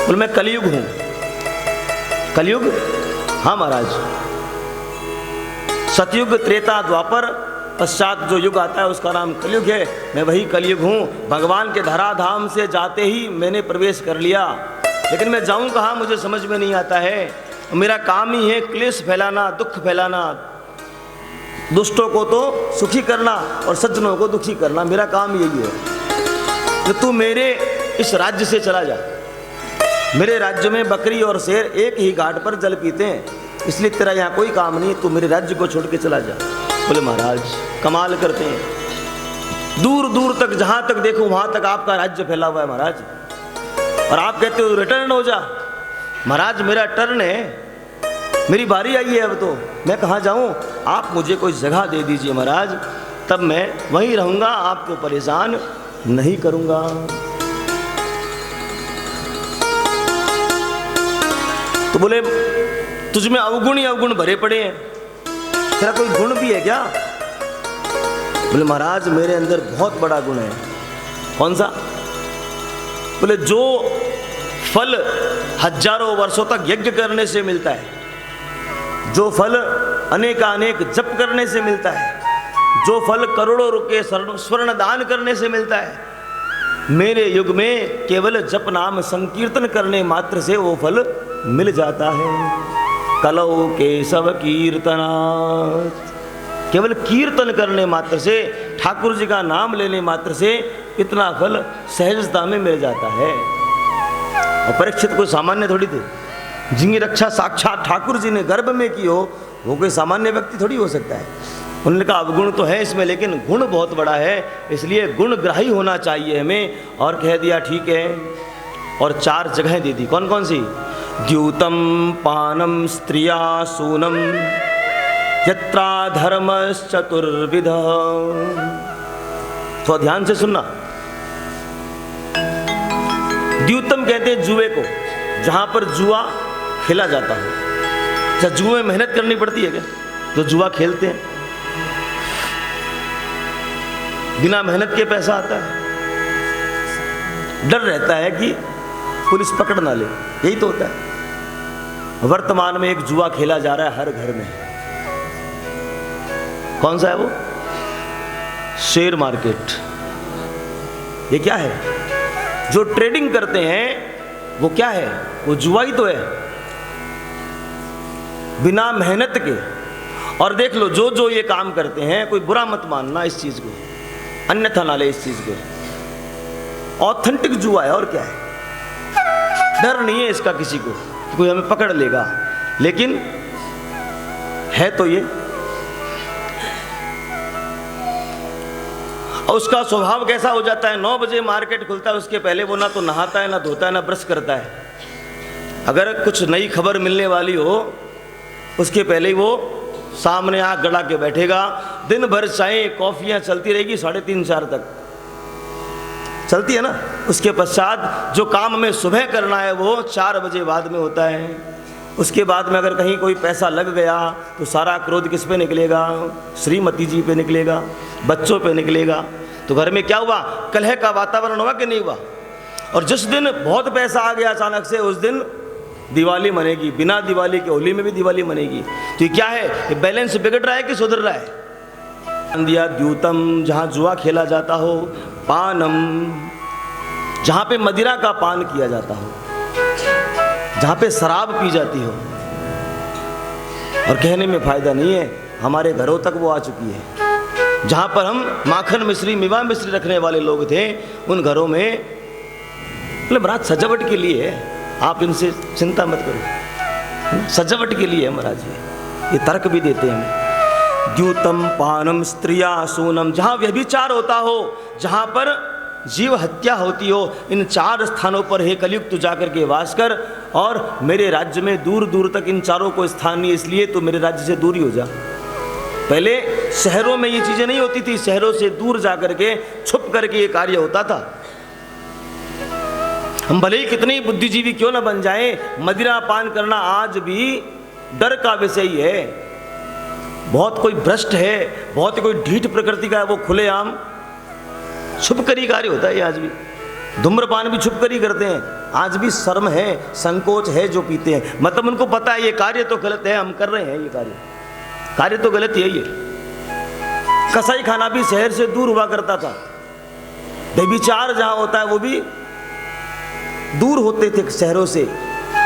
बोले, मैं कलयुग हूं। कलयुग? हाँ महाराज, सतयुग, त्रेता, द्वापर, पश्चात जो युग आता है उसका नाम कलयुग है। मैं वही कलयुग हूँ। भगवान के धराधाम से जाते ही मैंने प्रवेश कर लिया, लेकिन मैं जाऊँ कहाँ मुझे समझ में नहीं आता है। मेरा काम ही है क्लेश फैलाना, दुख फैलाना, दुष्टों को तो सुखी करना और सज्जनों को दुखी करना, मेरा काम यही है। तो तू मेरे इस राज्य से चला जा। मेरे राज्य में बकरी और शेर एक ही घाट पर जल पीते हैं, इसलिए तेरा यहाँ कोई काम नहीं, तू मेरे राज्य को छोड़ के चला जा। बोले, महाराज कमाल करते हैं, दूर दूर तक जहां तक देखो वहां तक आपका राज्य फैला हुआ है महाराज, और आप कहते हो रिटर्न हो जा। महाराज मेरा टर्न है, मेरी बारी आई है, अब तो मैं कहाँ जाऊं? आप मुझे कोई जगह दे दीजिए महाराज, तब मैं वहीं रहूंगा, आपको परेशान नहीं करूंगा। तो बोले, तुझमें अवगुण ही अवगुण भरे पड़े हैं, तेरा कोई गुण भी है क्या? बोले, महाराज मेरे अंदर बहुत बड़ा गुण है। कौन सा? बोले, जो फल हजारों वर्षों तक यज्ञ करने से मिलता है, जो फल अनेकानेक जप करने से मिलता है, जो फल करोड़ों रुपये स्वर्ण दान करने से मिलता है, मेरे युग में केवल जप नाम संकीर्तन करने मात्र से वो फल मिल जाता है। कलौ केशव कीर्तना, केवल कीर्तन करने मात्र से, ठाकुर जी का नाम लेने मात्र से इतना फल सहजता में मिल जाता है। और परीक्षित कोई सामान्य थोड़ी थे, जिनकी रक्षा साक्षात ठाकुर जी ने गर्भ में की हो, वो कोई सामान्य व्यक्ति थोड़ी हो सकता है। उन्होंने कहा, अवगुण तो है इसमें, लेकिन गुण बहुत बड़ा है, इसलिए गुणग्राही होना चाहिए हमें। और कह दिया ठीक है, और 4 जगहें दे दी। कौन कौन सी? द्यूतम पानम स्त्रिया सूनम यत्रा धर्मश्चतुर्विध। तो ध्यान से सुनना। द्यूतम कहते हैं जुए को, जहां पर जुआ खेला जाता हो। अच्छा, जुए में मेहनत करनी पड़ती है क्या? जो जुआ खेलते हैं बिना मेहनत के पैसा आता है? डर रहता है कि पुलिस पकड़ ना ले, यही तो होता है। वर्तमान में एक जुआ खेला जा रहा है हर घर में। कौन सा है वो? Share market. ये क्या है? जो ट्रेडिंग करते हैं वो क्या है? वो जुआ ही तो है, बिना मेहनत के। और देख लो, जो जो ये काम करते हैं, कोई बुरा मत मानना इस चीज को, अन्यथा ना ले इस चीज को। ऑथेंटिक जुआ है, और क्या है। डर नहीं है इसका किसी को कि कोई हमें पकड़ लेगा, लेकिन है तो ये। और उसका स्वभाव कैसा हो जाता है? 9 बजे मार्केट खुलता है, उसके पहले वो ना तो नहाता है, ना धोता है, ना ब्रश करता है। अगर कुछ नई खबर मिलने वाली हो, उसके पहले ही वो सामने आग गड़ा के बैठेगा। दिन भर चाय कॉफियाँ चलती रहेगी, 3:30-4 तक चलती है ना। उसके पश्चात जो काम हमें सुबह करना है वो 4 बजे बाद में होता है। उसके बाद में अगर कहीं कोई पैसा लग गया तो सारा क्रोध किस पे निकलेगा? श्रीमती जी पे निकलेगा, बच्चों पे निकलेगा। तो घर में क्या हुआ? कलह का वातावरण हुआ कि नहीं हुआ? और जिस दिन बहुत पैसा आ गया अचानक से, उस दिन दिवाली मनेगी। बिना दिवाली के होली में भी दिवाली मनेगी। तो ये क्या है? ये बैलेंस बिगड़ रहा है कि सुधर रहा है? दिया द्यूतम, जहाँ जुआ खेला जाता हो। पानम, जहाँ पे मदिरा का पान किया जाता हो, जहाँ पे शराब पी जाती हो। और कहने में फायदा नहीं है, हमारे घरों तक वो आ चुकी है। जहाँ पर हम माखन मिश्री, मेवा मिश्री रखने वाले लोग थे, उन घरों में मतलब महाराज सजावट के लिए है, आप इनसे चिंता मत करो, सजावट के लिए है महाराज। ये तर्क भी देते हैं। द्यूतम पानम स्त्रिया सोनम, जहाँ व्यभिचार होता हो, जहाँ पर जीव हत्या होती हो, इन 4 स्थानों पर हे कलयुग तू जाकर के वास कर। और मेरे राज्य में दूर दूर तक इन चारों को स्थान नहीं, इसलिए तो मेरे राज्य से दूर ही हो जा। पहले शहरों में ये चीजें नहीं होती थी, शहरों से दूर जाकर के छुप करके ये कार्य होता था। हम भले ही कितने बुद्धिजीवी क्यों ना बन जाएं, मदिरा पान करना आज भी डर का विषय ही है। बहुत कोई भ्रष्ट है, बहुत कोई ढीठ प्रकृति का है, वो खुलेआम छुप कर ही कार्य होता है। ये आज भी धूम्रपान भी छुप कर ही करते हैं। आज भी शर्म है, संकोच है जो पीते हैं। मतलब उनको पता है ये कार्य तो गलत है, हम कर रहे हैं ये कार्य तो गलत ही है। ये कसाई खाना भी शहर से दूर हुआ करता था। व्यभिचार जहां होता है वो भी दूर होते थे शहरों से।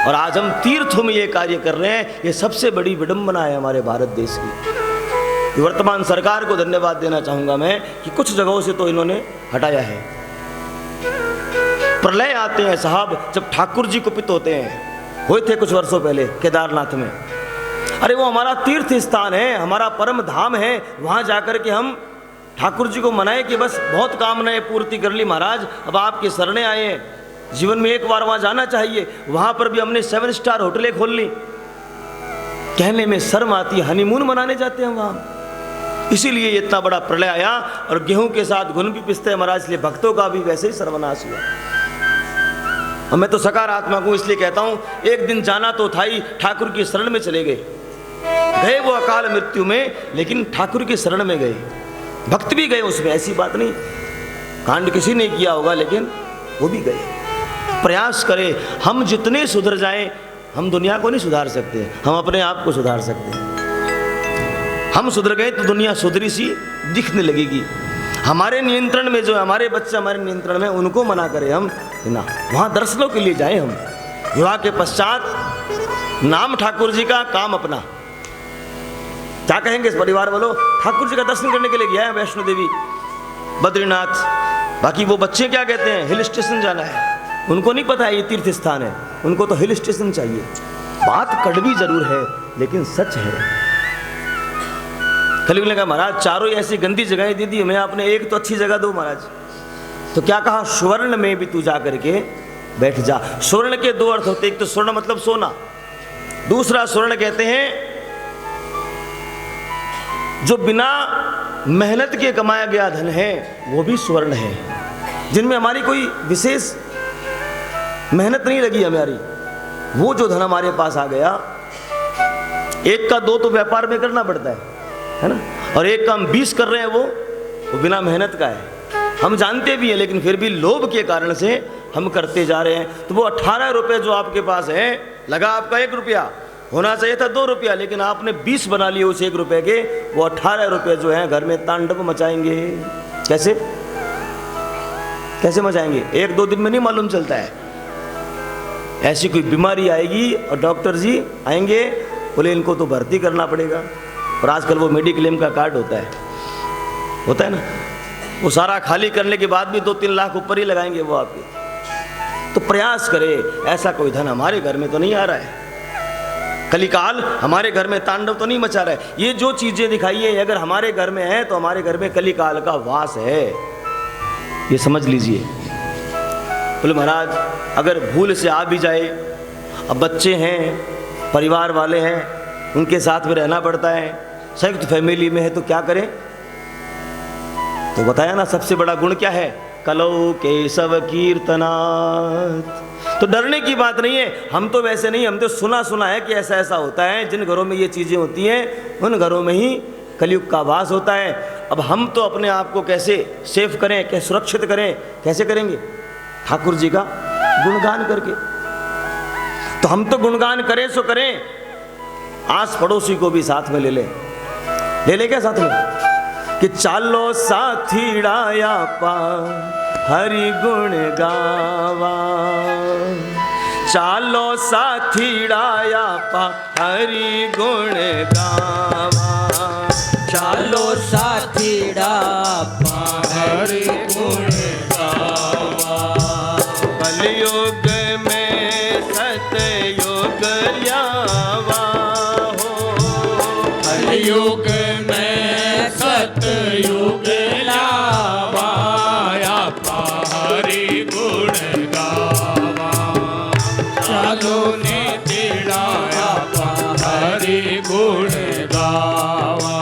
और आज हम तीर्थों में ये कार्य कर रहे हैं। ये सबसे बड़ी विडंबना है हमारे भारत देश की। वर्तमान सरकार को धन्यवाद देना चाहूंगा मैं कि कुछ जगहों से तो इन्होंने हटाया है। प्रलय आते हैं साहब, जब ठाकुर जी कुपित होते हैं, हुए थे कुछ वर्षों पहले केदारनाथ में। अरे वो हमारा तीर्थ स्थान है, हमारा परम धाम है। वहां जाकर के हम ठाकुर जी को मनाए कि बस बहुत कामनाएं पूर्ति कर ली महाराज, अब आपके शरणे आए हैं, जीवन में एक बार वहां जाना चाहिए। वहां पर भी हमने 7 स्टार होटलें खोल ली। कहने में शर्म आती है, हनीमून मनाने जाते हैं वहां। इसीलिए इतना बड़ा प्रलय आया और गेहूं के साथ घुन भी पिसते हैं महाराज, इसलिए भक्तों का भी वैसे ही सर्वनाश हुआ। और मैं तो सकारात्मक हूं, इसलिए कहता हूं एक दिन जाना तो था ही, ठाकुर की शरण में चले गए वो अकाल मृत्यु में, लेकिन ठाकुर की शरण में गए, भक्त भी गए उसमें, ऐसी बात नहीं। कांड किसी ने किया होगा लेकिन वो भी गए। प्रयास करें, हम जितने सुधर जाएं, हम दुनिया को नहीं सुधार सकते, हम अपने आप को सुधार सकते हैं। हम सुधर गए तो दुनिया सुधरी सी दिखने लगेगी। हमारे नियंत्रण में जो हमारे बच्चे हमारे नियंत्रण में, उनको मना करें हम ना, वहाँ दर्शनों के लिए जाएं हम। विवाह के पश्चात नाम ठाकुर जी का, काम अपना। क्या कहेंगे इस परिवार वालों? ठाकुर जी का दर्शन करने के लिए गया है वैष्णो देवी, बद्रीनाथ। बाकी वो बच्चे क्या कहते हैं? हिल स्टेशन जाना है। उनको नहीं पता है ये तीर्थ स्थान है, उनको तो हिल स्टेशन चाहिए। बात कड़वी जरूर है लेकिन सच है। कलयुग ने कहा महाराज चारों ऐसी गंदी जगहें दे दी हमें आपने, एक तो अच्छी जगह दो महाराज। तो क्या कहा? स्वर्ण में भी तू जा करके बैठ जा। स्वर्ण के 2 अर्थ होते, एक तो स्वर्ण मतलब सोना, दूसरा स्वर्ण कहते हैं जो बिना मेहनत के कमाया गया धन है, वो भी स्वर्ण है, जिनमें हमारी कोई विशेष मेहनत नहीं लगी हमारी। वो जो धन हमारे पास आ गया, 1 का 2 तो व्यापार में करना पड़ता है ना, और 1 का हम 20 कर रहे हैं, वो बिना मेहनत का है। हम जानते भी हैं, लेकिन फिर भी लोभ के कारण से हम करते जा रहे हैं। तो वो 18 रुपये जो आपके पास है, लगा आपका 1 रुपया, होना चाहिए था 2 रुपया, लेकिन आपने 20 बना लिए उस 1 रुपये के। वो 18 रुपये जो हैं घर में तांडव मचाएंगे। कैसे कैसे मचाएंगे? 1-2 दिन में नहीं मालूम चलता है। ऐसी कोई बीमारी आएगी और डॉक्टर जी आएंगे, बोले इनको तो भर्ती करना पड़ेगा। और आजकल वो मेडिक्लेम का कार्ड होता है ना, वो सारा खाली करने के बाद भी 2-3 लाख ऊपर ही लगाएंगे वो आपके। तो प्रयास करें, ऐसा कोई धन हमारे घर में तो नहीं आ रहा है, कलिकाल हमारे घर में तांडव तो नहीं मचा रहा है। ये जो चीजें दिखाई है अगर हमारे घर में है तो हमारे घर में कलिकाल का वास है, ये समझ लीजिए। बोले महाराज अगर भूल से आ भी जाए, अब बच्चे हैं, परिवार वाले हैं, उनके साथ में रहना पड़ता है, संयुक्त फैमिली में है, तो क्या करें? तो बताया ना सबसे बड़ा गुण क्या है, कलौ केशव कीर्तनात्। तो डरने की बात नहीं है, हम तो वैसे नहीं, हम तो सुना है कि ऐसा ऐसा होता है, जिन घरों में ये चीज़ें होती हैं उन घरों में ही कलयुग का वास होता है। अब हम तो अपने आप को कैसे सेफ करें, कैसे सुरक्षित करें, कैसे करेंगे? ठाकुर जी का गुणगान करके। तो हम तो गुणगान करें सो करें, आस पड़ोसी को भी साथ में ले लें क्या साथ में, कि चालो साथी डाया पा हरि गुण गावा, चालो साथी डाया पा हरि गुण गावा, चालो साथी डापा हरि गुण गावा, कलयुग में सतयुग ल्यावा हो, कलयुग में सतयुग लावा, आपा हरि गुण गावा, चालो ने तिड़ाया हरि गुण गावा।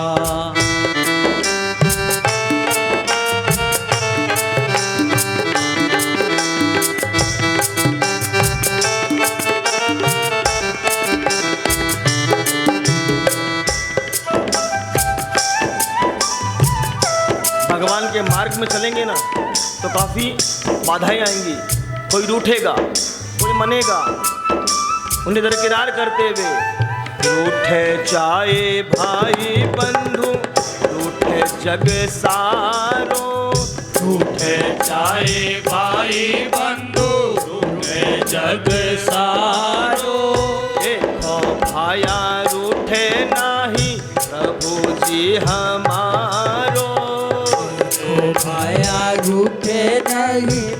भगवान के मार्ग में चलेंगे ना तो काफ़ी बाधाएं आएंगी। कोई रूठेगा, कोई मनेगा, उन्हें दरकिरार करते हुए, रूठे चाहे भाई बंधु, रूठे जग सारो, रूठे चाहे भाई बंधु, रूठे जग सारो, देखो भाया रूठे नाही प्रभु जी हमारो, भाया रूठे नहीं